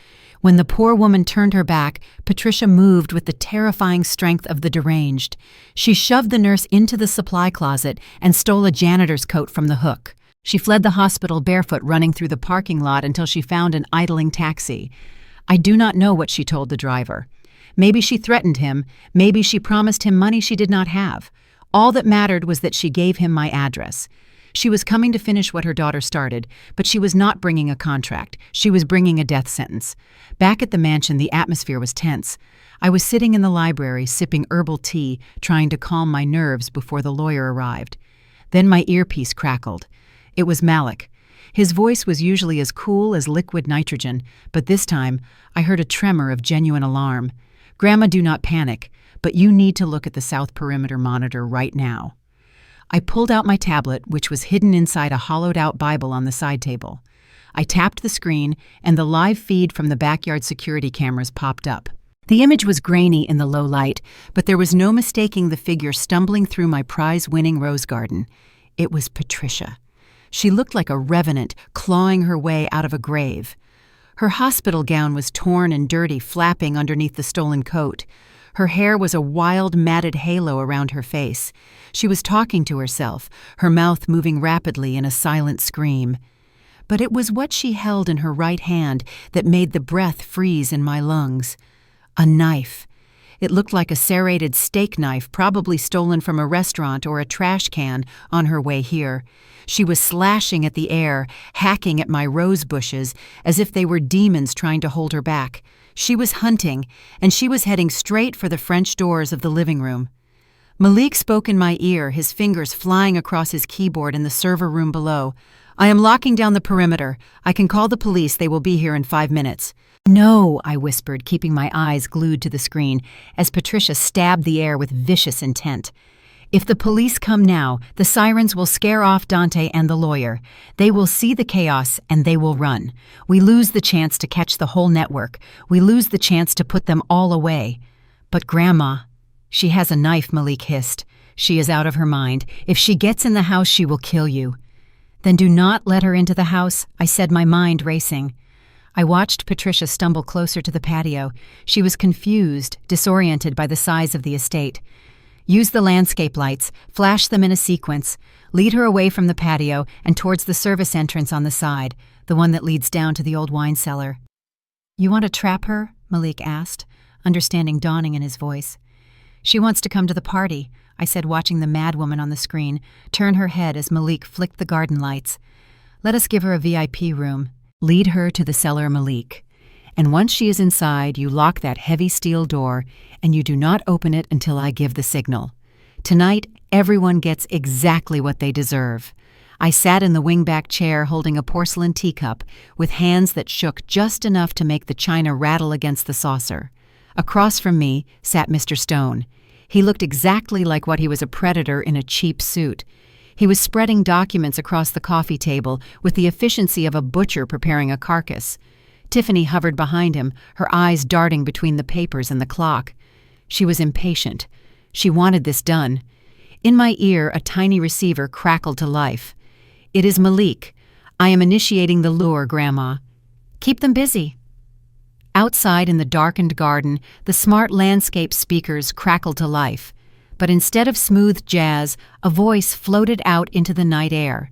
When the poor woman turned her back, Patricia moved with the terrifying strength of the deranged. She shoved the nurse into the supply closet and stole a janitor's coat from the hook. She fled the hospital barefoot, running through the parking lot until she found an idling taxi. I do not know what she told the driver. Maybe she threatened him. Maybe she promised him money she did not have. All that mattered was that she gave him my address. She was coming to finish what her daughter started, but she was not bringing a contract. She was bringing a death sentence. Back at the mansion, the atmosphere was tense. I was sitting in the library, sipping herbal tea, trying to calm my nerves before the lawyer arrived. Then my earpiece crackled. It was Malik. His voice was usually as cool as liquid nitrogen, but this time I heard a tremor of genuine alarm. "Grandma, do not panic, but you need to look at the south perimeter monitor right now." I pulled out my tablet, which was hidden inside a hollowed-out Bible on the side table. I tapped the screen, and the live feed from the backyard security cameras popped up. The image was grainy in the low light, but there was no mistaking the figure stumbling through my prize-winning rose garden. It was Patricia. She looked like a revenant clawing her way out of a grave. Her hospital gown was torn and dirty, flapping underneath the stolen coat. Her hair was a wild, matted halo around her face. She was talking to herself, her mouth moving rapidly in a silent scream. But it was what she held in her right hand that made the breath freeze in my lungs. A knife. It looked like a serrated steak knife, probably stolen from a restaurant or a trash can on her way here. She was slashing at the air, hacking at my rose bushes, as if they were demons trying to hold her back. She was hunting, and she was heading straight for the French doors of the living room. Malik spoke in my ear, his fingers flying across his keyboard in the server room below. "I am locking down the perimeter. I can call the police. They will be here in 5 minutes." "No," I whispered, keeping my eyes glued to the screen, as Patricia stabbed the air with vicious intent. "If the police come now, the sirens will scare off Dante and the lawyer. They will see the chaos, and they will run. We lose the chance to catch the whole network. We lose the chance to put them all away." "But Grandma—" "She has a knife," Malik hissed. "She is out of her mind. If she gets in the house, she will kill you." "Then do not let her into the house," I said, my mind racing. I watched Patricia stumble closer to the patio. She was confused, disoriented by the size of the estate. "Use the landscape lights, flash them in a sequence. Lead her away from the patio and towards the service entrance on the side, the one that leads down to the old wine cellar." "You want to trap her?" Malik asked, understanding dawning in his voice. "She wants to come to the party," I said, watching the madwoman on the screen turn her head as Malik flicked the garden lights. "Let us give her a VIP room. Lead her to the cellar, Malik. And once she is inside, you lock that heavy steel door, and you do not open it until I give the signal. Tonight, everyone gets exactly what they deserve." I sat in the wingback chair holding a porcelain teacup with hands that shook just enough to make the china rattle against the saucer. Across from me sat Mr. Stone. He looked exactly like what he was, a predator in a cheap suit. He was spreading documents across the coffee table with the efficiency of a butcher preparing a carcass. Tiffany hovered behind him, her eyes darting between the papers and the clock. She was impatient. She wanted this done. In my ear, a tiny receiver crackled to life. "It is Malik. I am initiating the lure, Grandma. Keep them busy." Outside in the darkened garden, the smart landscape speakers crackled to life. But instead of smooth jazz, a voice floated out into the night air.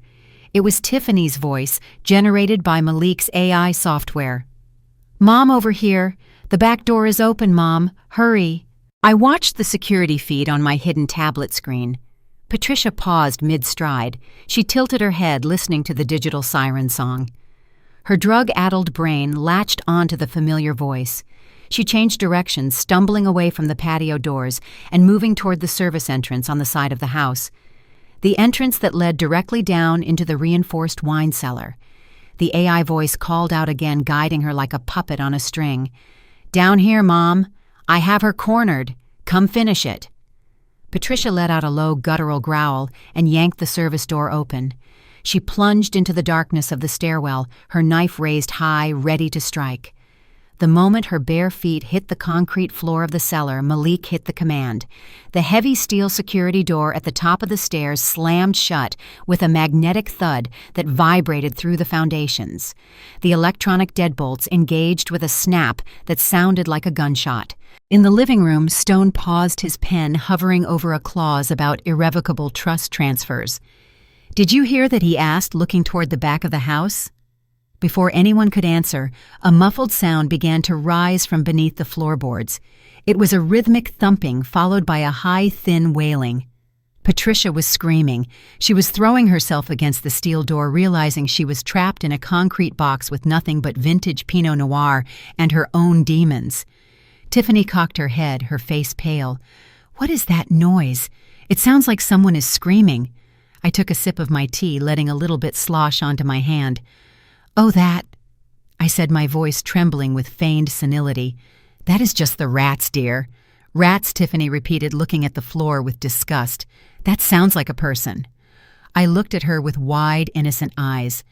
It was Tiffany's voice, generated by Malik's AI software. "Mom, over here. The back door is open, Mom. Hurry." I watched the security feed on my hidden tablet screen. Patricia paused mid-stride. She tilted her head, listening to the digital siren song. Her drug-addled brain latched onto the familiar voice. She changed directions, stumbling away from the patio doors and moving toward the service entrance on the side of the house. The entrance that led directly down into the reinforced wine cellar. The AI voice called out again, guiding her like a puppet on a string. "Down here, Mom. I have her cornered. Come finish it." Patricia let out a low, guttural growl and yanked the service door open. She plunged into the darkness of the stairwell, her knife raised high, ready to strike. The moment her bare feet hit the concrete floor of the cellar, Malik hit the command. The heavy steel security door at the top of the stairs slammed shut with a magnetic thud that vibrated through the foundations. The electronic deadbolts engaged with a snap that sounded like a gunshot. In the living room, Stone paused his pen, hovering over a clause about irrevocable trust transfers. "Did you hear that?" he asked, looking toward the back of the house. Before anyone could answer, a muffled sound began to rise from beneath the floorboards. It was a rhythmic thumping followed by a high, thin wailing. Patricia was screaming. She was throwing herself against the steel door, realizing she was trapped in a concrete box with nothing but vintage Pinot Noir and her own demons. Tiffany cocked her head, her face pale. "What is that noise? It sounds like someone is screaming." I took a sip of my tea, letting a little bit slosh onto my hand. "Oh, that," I said, my voice trembling with feigned senility. "That is just the rats, dear." "Rats," Tiffany repeated, looking at the floor with disgust. "That sounds like a person." I looked at her with wide, innocent eyes.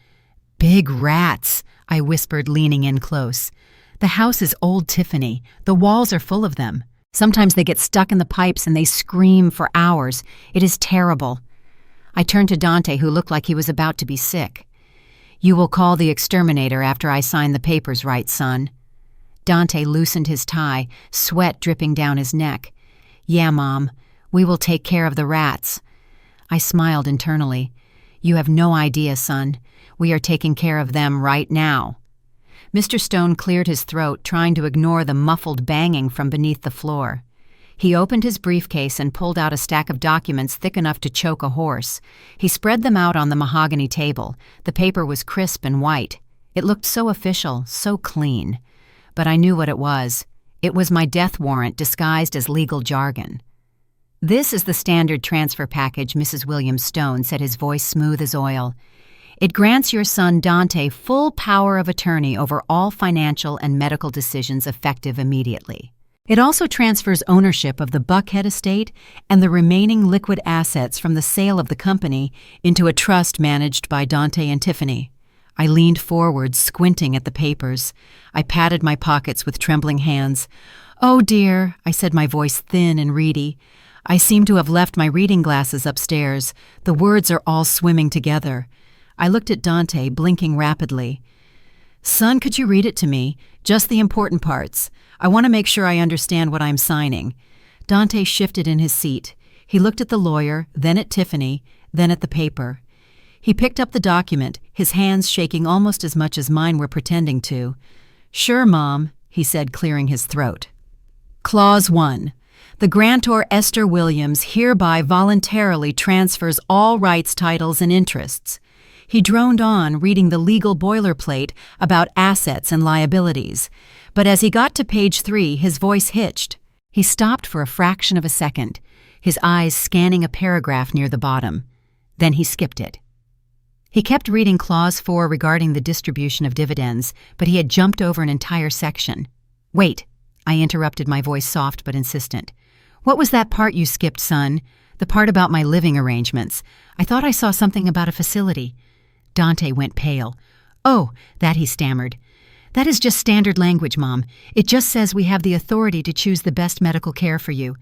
"Big rats," I whispered, leaning in close. "The house is old, Tiffany. The walls are full of them. Sometimes they get stuck in the pipes and they scream for hours. It is terrible." I turned to Dante, who looked like he was about to be sick. "You will call the exterminator after I sign the papers, right, son?" Dante loosened his tie, sweat dripping down his neck. "Yeah, Mom. We will take care of the rats." I smiled internally. "You have no idea, son. We are taking care of them right now." Mr. Stone cleared his throat, trying to ignore the muffled banging from beneath the floor. He opened his briefcase and pulled out a stack of documents thick enough to choke a horse. He spread them out on the mahogany table. The paper was crisp and white. It looked so official, so clean. But I knew what it was. It was my death warrant disguised as legal jargon. "This is the standard transfer package, Mrs. William Stone," said, his voice smooth as oil. "It grants your son Dante full power of attorney over all financial and medical decisions effective immediately. It also transfers ownership of the Buckhead estate and the remaining liquid assets from the sale of the company into a trust managed by Dante and Tiffany." I leaned forward, squinting at the papers. I patted my pockets with trembling hands. "Oh, dear," I said, my voice thin and reedy. "I seem to have left my reading glasses upstairs. The words are all swimming together." I looked at Dante, blinking rapidly. "Son, could you read it to me? Just the important parts. I want to make sure I understand what I'm signing." Dante shifted in his seat. He looked at the lawyer, then at Tiffany, then at the paper. He picked up the document, his hands shaking almost as much as mine were pretending to. "Sure, Mom," he said, clearing his throat. Clause 1. The grantor Esther Williams hereby voluntarily transfers all rights, titles, and interests. He droned on, reading the legal boilerplate about assets and liabilities. But as he got to page 3, his voice hitched. He stopped for a fraction of a second, his eyes scanning a paragraph near the bottom. Then he skipped it. He kept reading Clause 4 regarding the distribution of dividends, but he had jumped over an entire section. "Wait," I interrupted, my voice soft but insistent. "What was that part you skipped, son? The part about my living arrangements. I thought I saw something about a facility." Dante went pale. "Oh, that," he stammered. "That is just standard language, Mom. It just says we have the authority to choose the best medical care for you,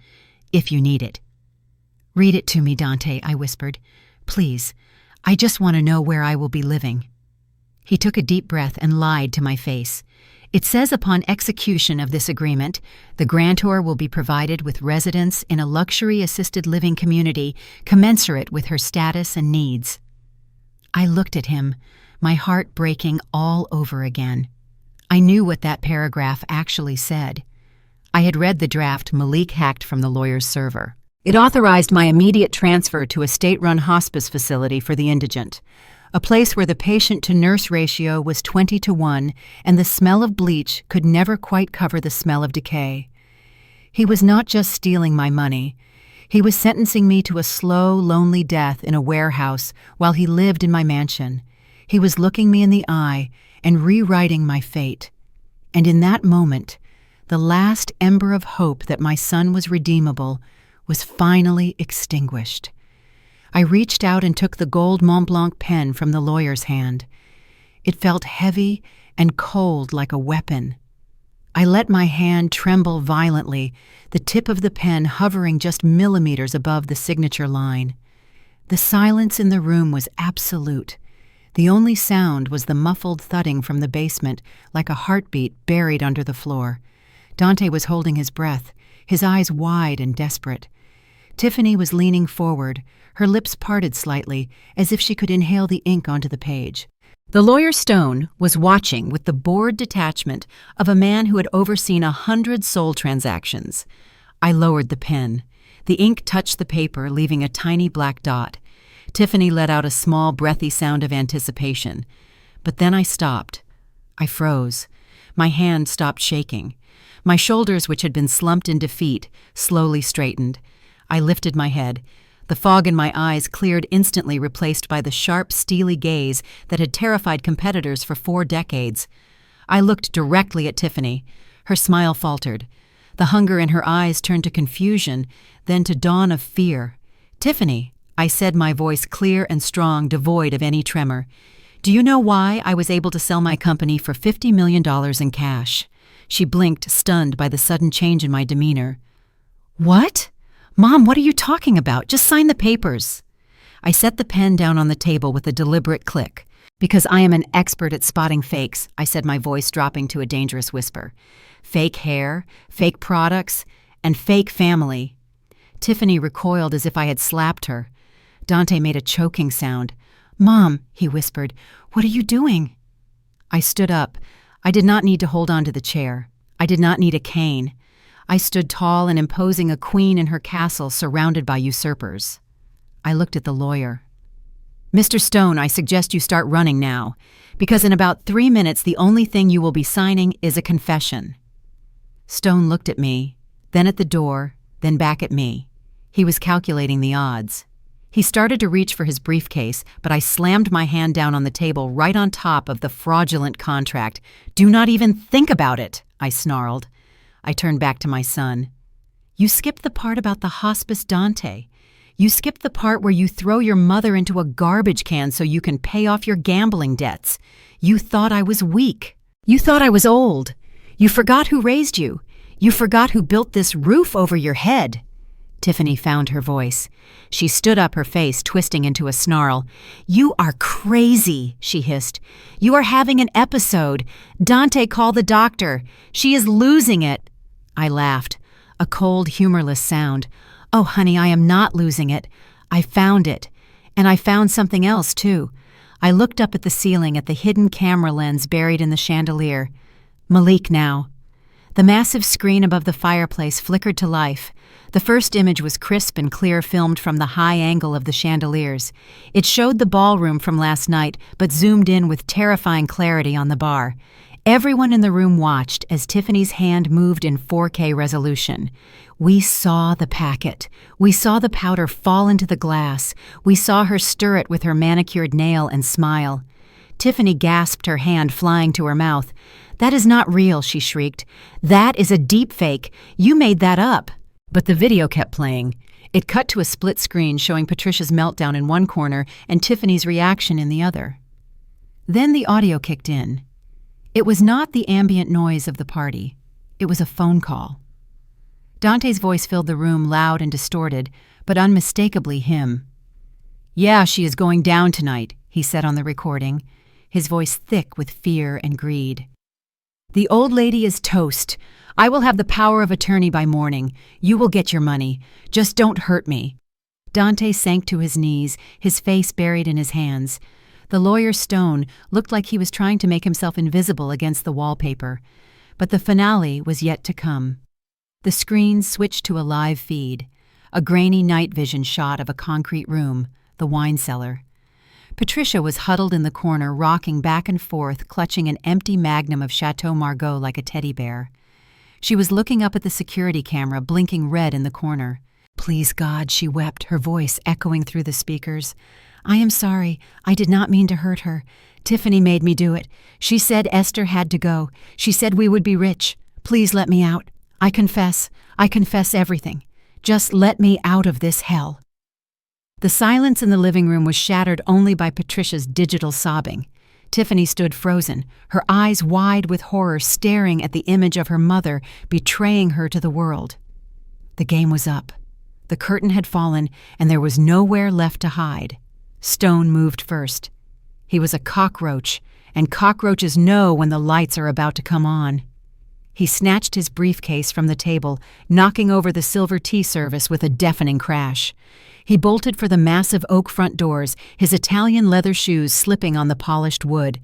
if you need it." "Read it to me, Dante," I whispered. "Please. I just want to know where I will be living." He took a deep breath and lied to my face. "It says upon execution of this agreement, the grantor will be provided with residence in a luxury assisted living community commensurate with her status and needs." I looked at him, my heart breaking all over again. I knew what that paragraph actually said. I had read the draft Malik hacked from the lawyer's server. It authorized my immediate transfer to a state-run hospice facility for the indigent, a place where the patient-to-nurse ratio was 20-1 and the smell of bleach could never quite cover the smell of decay. He was not just stealing my money. He was sentencing me to a slow, lonely death in a warehouse while he lived in my mansion. He was looking me in the eye and rewriting my fate. And in that moment, the last ember of hope that my son was redeemable was finally extinguished. I reached out and took the gold Mont Blanc pen from the lawyer's hand. It felt heavy and cold like a weapon. I let my hand tremble violently, the tip of the pen hovering just millimeters above the signature line. The silence in the room was absolute. The only sound was the muffled thudding from the basement, like a heartbeat buried under the floor. Dante was holding his breath, his eyes wide and desperate. Tiffany was leaning forward, her lips parted slightly, as if she could inhale the ink onto the page. The lawyer Stone was watching with the bored detachment of a man who had overseen 100 soul transactions. I lowered the pen. The ink touched the paper, leaving a tiny black dot. Tiffany let out a small, breathy sound of anticipation. But then I stopped. I froze. My hand stopped shaking. My shoulders, which had been slumped in defeat, slowly straightened. I lifted my head. The fog in my eyes cleared instantly, replaced by the sharp, steely gaze that had terrified competitors for 4 decades. I looked directly at Tiffany. Her smile faltered. The hunger in her eyes turned to confusion, then to dawn of fear. "Tiffany," I said, my voice clear and strong, devoid of any tremor. "Do you know why I was able to sell my company for $50 million in cash?" She blinked, stunned by the sudden change in my demeanor. "What? Mom, what are you talking about? Just sign the papers." I set the pen down on the table with a deliberate click. "Because I am an expert at spotting fakes," I said, my voice dropping to a dangerous whisper. "Fake hair, fake products, and fake family." Tiffany recoiled as if I had slapped her. Dante made a choking sound. "Mom," he whispered, "what are you doing?" I stood up. I did not need to hold on to the chair. I did not need a cane. I stood tall and imposing, a queen in her castle surrounded by usurpers. I looked at the lawyer. "Mr. Stone, I suggest you start running now, because in about 3 minutes the only thing you will be signing is a confession." Stone looked at me, then at the door, then back at me. He was calculating the odds. He started to reach for his briefcase, but I slammed my hand down on the table right on top of the fraudulent contract. "Do not even think about it," I snarled. I turned back to my son. "You skipped the part about the hospice, Dante. You skipped the part where you throw your mother into a garbage can so you can pay off your gambling debts. You thought I was weak. You thought I was old. You forgot who raised you. You forgot who built this roof over your head." Tiffany found her voice. She stood up, her face twisting into a snarl. "You are crazy," she hissed. "You are having an episode. Dante, call the doctor. She is losing it." I laughed, a cold, humorless sound. "Oh, honey, I am not losing it. I found it. And I found something else, too." I looked up at the ceiling, at the hidden camera lens buried in the chandelier. Malik now. The massive screen above the fireplace flickered to life. The first image was crisp and clear, filmed from the high angle of the chandeliers. It showed the ballroom from last night, but zoomed in with terrifying clarity on the bar. Everyone in the room watched as Tiffany's hand moved in 4K resolution. We saw the packet. We saw the powder fall into the glass. We saw her stir it with her manicured nail and smile. Tiffany gasped, her hand flying to her mouth. "That is not real," she shrieked. "That is a deep fake. You made that up." But the video kept playing. It cut to a split screen showing Patricia's meltdown in one corner and Tiffany's reaction in the other. Then the audio kicked in. It was not the ambient noise of the party. It was a phone call. Dante's voice filled the room, loud and distorted, but unmistakably him. "Yeah, she is going down tonight," he said on the recording, his voice thick with fear and greed. "The old lady is toast. I will have the power of attorney by morning. You will get your money. Just don't hurt me." Dante sank to his knees, his face buried in his hands. The lawyer Stone looked like he was trying to make himself invisible against the wallpaper. But the finale was yet to come. The screen switched to a live feed, a grainy night vision shot of a concrete room, the wine cellar. Patricia was huddled in the corner, rocking back and forth, clutching an empty magnum of Chateau Margaux like a teddy bear. She was looking up at the security camera, blinking red in the corner. "Please, God," she wept, her voice echoing through the speakers. "I am sorry. I did not mean to hurt her. Tiffany made me do it. She said Esther had to go. She said we would be rich. Please let me out. I confess. I confess everything. Just let me out of this hell." The silence in the living room was shattered only by Patricia's digital sobbing. Tiffany stood frozen, her eyes wide with horror, staring at the image of her mother betraying her to the world. The game was up. The curtain had fallen, and there was nowhere left to hide. Stone moved first. He was a cockroach, and cockroaches know when the lights are about to come on. He snatched his briefcase from the table, knocking over the silver tea service with a deafening crash. He bolted for the massive oak front doors, his Italian leather shoes slipping on the polished wood.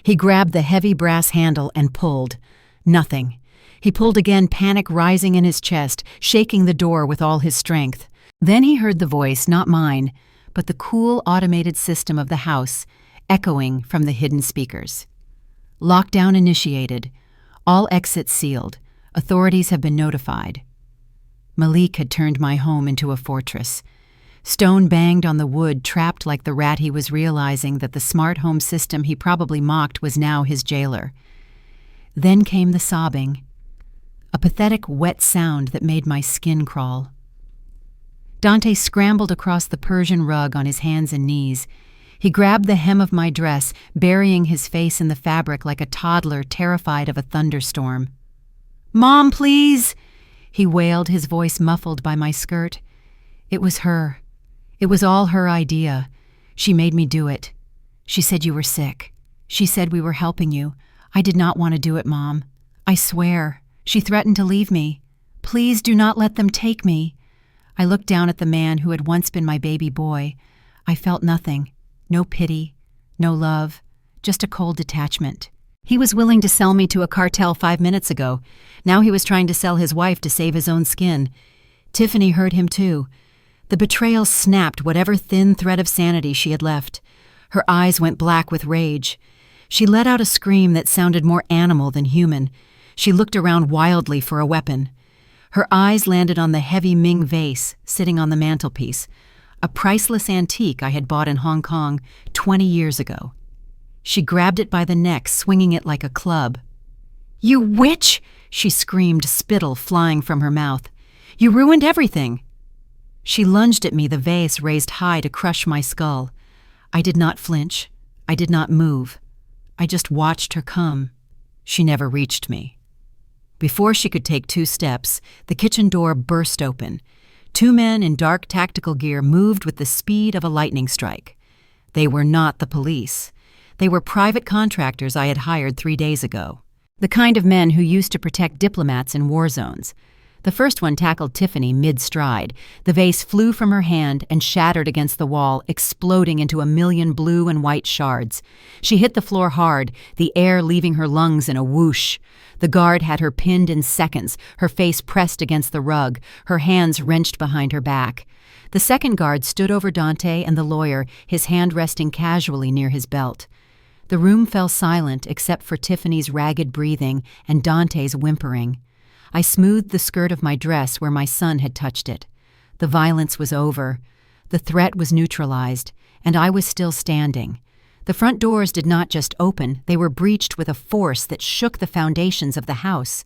He grabbed the heavy brass handle and pulled. Nothing. He pulled again, panic rising in his chest, shaking the door with all his strength. Then he heard the voice, not mine, but the cool automated system of the house, echoing from the hidden speakers. "Lockdown initiated. All exits sealed. Authorities have been notified." Malik had turned my home into a fortress. Stone banged on the wood, trapped like the rat he was, realizing that the smart home system he probably mocked was now his jailer. Then came the sobbing, a pathetic, wet sound that made my skin crawl. Dante scrambled across the Persian rug on his hands and knees. He grabbed the hem of my dress, burying his face in the fabric like a toddler terrified of a thunderstorm. "Mom, please!" he wailed, his voice muffled by my skirt. It was her. It was all her idea. She made me do it. She said you were sick. She said we were helping you. I did not want to do it, Mom. I swear. She threatened to leave me. Please do not let them take me. I looked down at the man who had once been my baby boy. I felt nothing. No pity, no love, just a cold detachment. He was willing to sell me to a cartel 5 minutes ago. Now he was trying to sell his wife to save his own skin. Tiffany hurt him too. The betrayal snapped whatever thin thread of sanity she had left. Her eyes went black with rage. She let out a scream that sounded more animal than human. She looked around wildly for a weapon. Her eyes landed on the heavy Ming vase sitting on the mantelpiece, a priceless antique I had bought in Hong Kong 20 years ago. She grabbed it by the neck, swinging it like a club. "You witch!" she screamed, spittle flying from her mouth. "You ruined everything!" She lunged at me, the vase raised high to crush my skull. I did not flinch. I did not move. I just watched her come. She never reached me. Before she could take 2 steps, the kitchen door burst open. 2 men in dark tactical gear moved with the speed of a lightning strike. They were not the police. They were private contractors I had hired 3 days ago. The kind of men who used to protect diplomats in war zones. The first one tackled Tiffany mid-stride. The vase flew from her hand and shattered against the wall, exploding into a million blue and white shards. She hit the floor hard, the air leaving her lungs in a whoosh. The guard had her pinned in seconds, her face pressed against the rug, her hands wrenched behind her back. The second guard stood over Dante and the lawyer, his hand resting casually near his belt. The room fell silent except for Tiffany's ragged breathing and Dante's whimpering. I smoothed the skirt of my dress where my son had touched it. The violence was over. The threat was neutralized, and I was still standing. The front doors did not just open, they were breached with a force that shook the foundations of the house.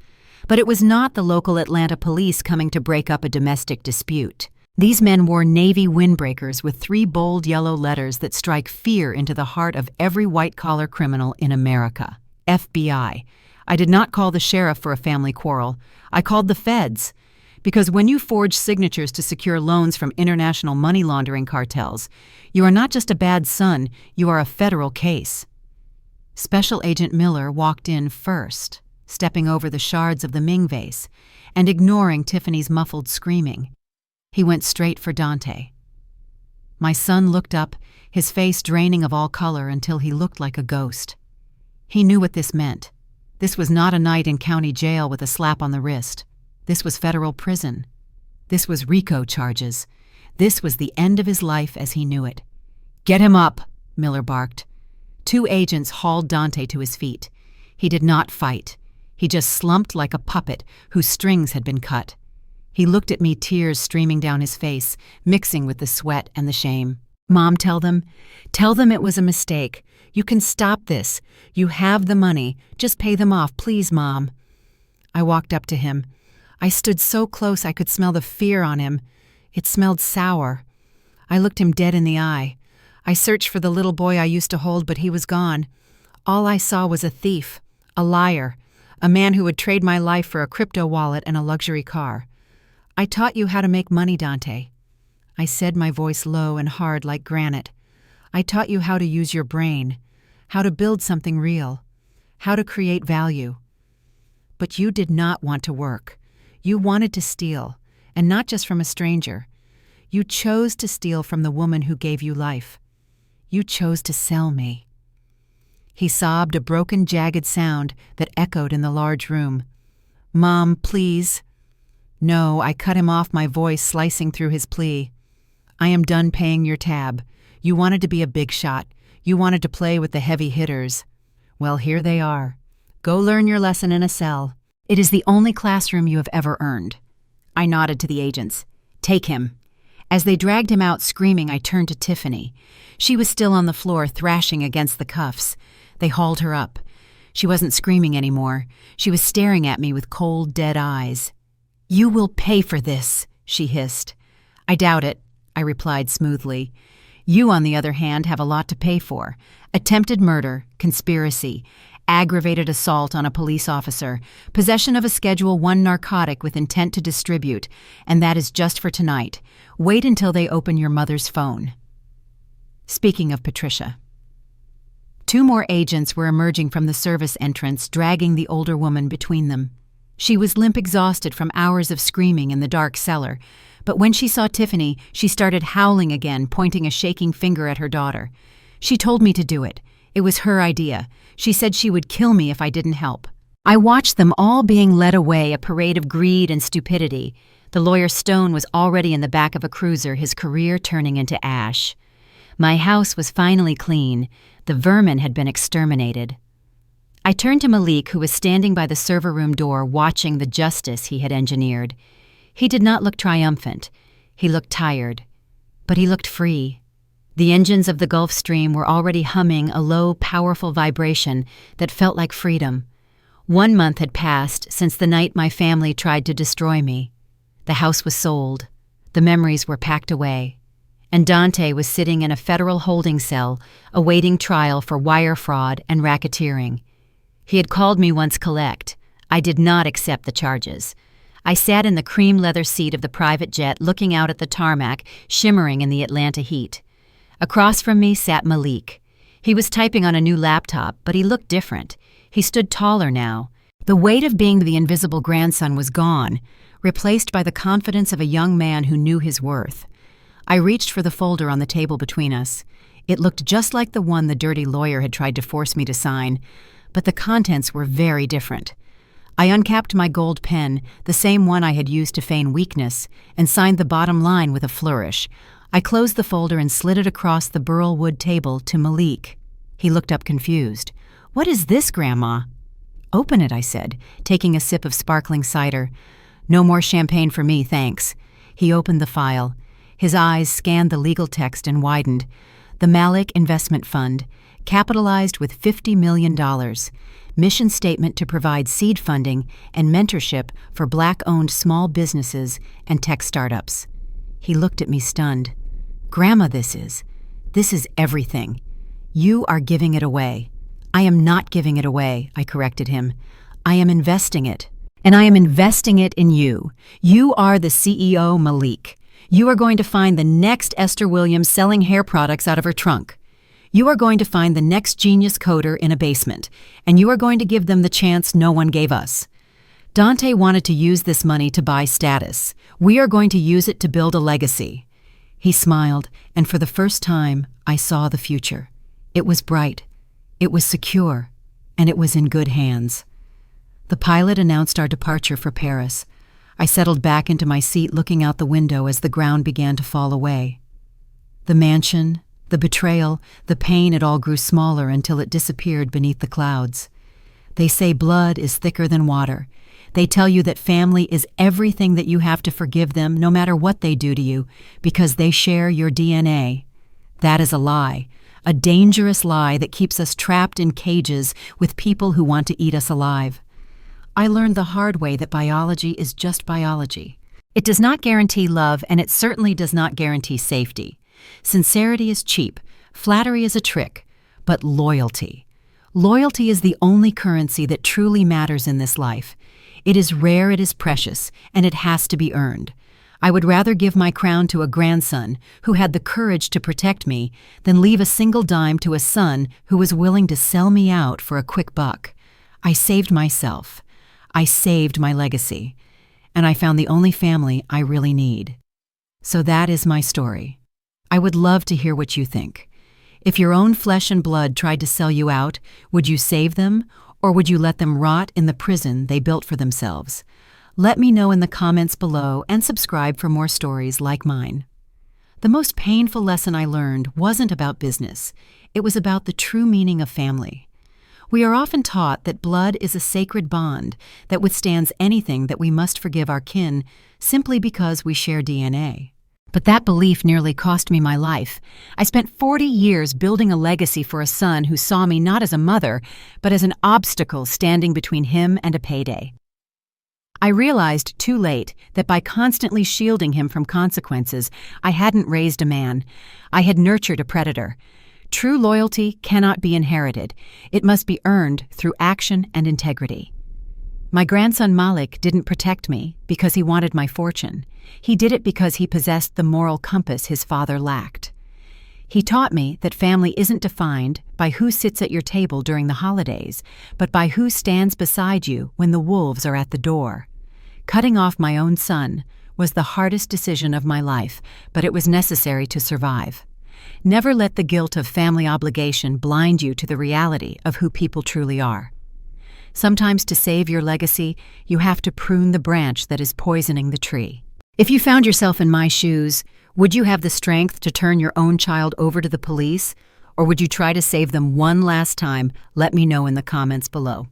But it was not the local Atlanta police coming to break up a domestic dispute. These men wore navy windbreakers with 3 bold yellow letters that strike fear into the heart of every white-collar criminal in America. FBI. I did not call the sheriff for a family quarrel. I called the feds. Because when you forge signatures to secure loans from international money laundering cartels, you are not just a bad son, you are a federal case. Special Agent Miller walked in first, stepping over the shards of the Ming vase and ignoring Tiffany's muffled screaming. He went straight for Dante. My son looked up, his face draining of all color until he looked like a ghost. He knew what this meant. This was not a night in county jail with a slap on the wrist. This was federal prison. This was RICO charges. This was the end of his life as he knew it. "Get him up," Miller barked. 2 agents hauled Dante to his feet. He did not fight. He just slumped like a puppet whose strings had been cut. He looked at me, tears streaming down his face, mixing with the sweat and the shame. "Mom, tell them it was a mistake. You can stop this. You have the money. Just pay them off, please, Mom." I walked up to him. I stood so close I could smell the fear on him. It smelled sour. I looked him dead in the eye. I searched for the little boy I used to hold, but he was gone. All I saw was a thief, a liar, a man who would trade my life for a crypto wallet and a luxury car. "I taught you how to make money, Dante." I said, my voice low and hard like granite. "I taught you how to use your brain, how to build something real, how to create value. But you did not want to work. You wanted to steal, and not just from a stranger. You chose to steal from the woman who gave you life. You chose to sell me." He sobbed, a broken, jagged sound that echoed in the large room. "Mom, please." "No," I cut him off, my voice slicing through his plea. "I am done paying your tab. You wanted to be a big shot. You wanted to play with the heavy hitters. Well, here they are. Go learn your lesson in a cell. It is the only classroom you have ever earned." I nodded to the agents. "Take him. As they dragged him out screaming, I turned to Tiffany. She was still on the floor, thrashing against the cuffs. They hauled her up. She wasn't screaming anymore. She was staring at me with cold, dead eyes. "You will pay for this," she hissed. "I doubt it," I replied smoothly. "You, on the other hand, have a lot to pay for. Attempted murder, conspiracy, aggravated assault on a police officer, possession of a Schedule I narcotic with intent to distribute, and that is just for tonight. Wait until they open your mother's phone." Speaking of Patricia. 2 more agents were emerging from the service entrance, dragging the older woman between them. She was limp exhausted from hours of screaming in the dark cellar, but when she saw Tiffany, she started howling again, pointing a shaking finger at her daughter. She told me to do it. It was her idea. She said she would kill me if I didn't help. I watched them all being led away, a parade of greed and stupidity. The lawyer Stone was already in the back of a cruiser, his career turning into ash. My house was finally clean. The vermin had been exterminated. I turned to Malik, who was standing by the server room door watching the justice he had engineered. He did not look triumphant. He looked tired. But he looked free. The engines of the Gulf Stream were already humming a low, powerful vibration that felt like freedom. 1 month had passed since the night my family tried to destroy me. The house was sold. The memories were packed away. And Dante was sitting in a federal holding cell, awaiting trial for wire fraud and racketeering. He had called me once collect. I did not accept the charges. I sat in the cream leather seat of the private jet, looking out at the tarmac, shimmering in the Atlanta heat. Across from me sat Malik. He was typing on a new laptop, but he looked different. He stood taller now. The weight of being the invisible grandson was gone, replaced by the confidence of a young man who knew his worth. I reached for the folder on the table between us. It looked just like the one the dirty lawyer had tried to force me to sign, but the contents were very different. I uncapped my gold pen, the same one I had used to feign weakness, and signed the bottom line with a flourish. I closed the folder and slid it across the burl wood table to Malik. He looked up confused. "What is this, Grandma?" "Open it," I said, taking a sip of sparkling cider. "No more champagne for me, thanks." He opened the file. His eyes scanned the legal text and widened. The Malik Investment Fund, capitalized with $50 million. Mission statement to provide seed funding and mentorship for Black-owned small businesses and tech startups. He looked at me stunned. "Grandma, this is everything. You are giving it away." "I am not giving it away," I corrected him. "I am investing it. And I am investing it in you. You are the CEO, Malik. You are going to find the next Esther Williams selling hair products out of her trunk. You are going to find the next genius coder in a basement, and you are going to give them the chance no one gave us. Dante wanted to use this money to buy status. We are going to use it to build a legacy." He smiled, and for the first time, I saw the future. It was bright, it was secure, and it was in good hands. The pilot announced our departure for Paris. I settled back into my seat, looking out the window as the ground began to fall away. The mansion, the betrayal, the pain, it all grew smaller until it disappeared beneath the clouds. They say blood is thicker than water. They tell you that family is everything, that you have to forgive them no matter what they do to you because they share your DNA. That is a lie, a dangerous lie that keeps us trapped in cages with people who want to eat us alive. I learned the hard way that biology is just biology. It does not guarantee love, and it certainly does not guarantee safety. Sincerity is cheap, flattery is a trick, but loyalty. Loyalty is the only currency that truly matters in this life. It is rare, it is precious, and it has to be earned. I would rather give my crown to a grandson who had the courage to protect me than leave a single dime to a son who was willing to sell me out for a quick buck. I saved myself. I saved my legacy. And I found the only family I really need. So that is my story. I would love to hear what you think. If your own flesh and blood tried to sell you out, would you save them, or would you let them rot in the prison they built for themselves? Let me know in the comments below, and subscribe for more stories like mine. The most painful lesson I learned wasn't about business. It was about the true meaning of family. We are often taught that blood is a sacred bond that withstands anything, that we must forgive our kin simply because we share DNA. But that belief nearly cost me my life. I spent 40 years building a legacy for a son who saw me not as a mother, but as an obstacle standing between him and a payday. I realized too late that by constantly shielding him from consequences, I hadn't raised a man. I had nurtured a predator. True loyalty cannot be inherited. It must be earned through action and integrity. My grandson Malik didn't protect me because he wanted my fortune. He did it because he possessed the moral compass his father lacked. He taught me that family isn't defined by who sits at your table during the holidays, but by who stands beside you when the wolves are at the door. Cutting off my own son was the hardest decision of my life, but it was necessary to survive. Never let the guilt of family obligation blind you to the reality of who people truly are. Sometimes to save your legacy, you have to prune the branch that is poisoning the tree. If you found yourself in my shoes, would you have the strength to turn your own child over to the police? Or would you try to save them one last time? Let me know in the comments below.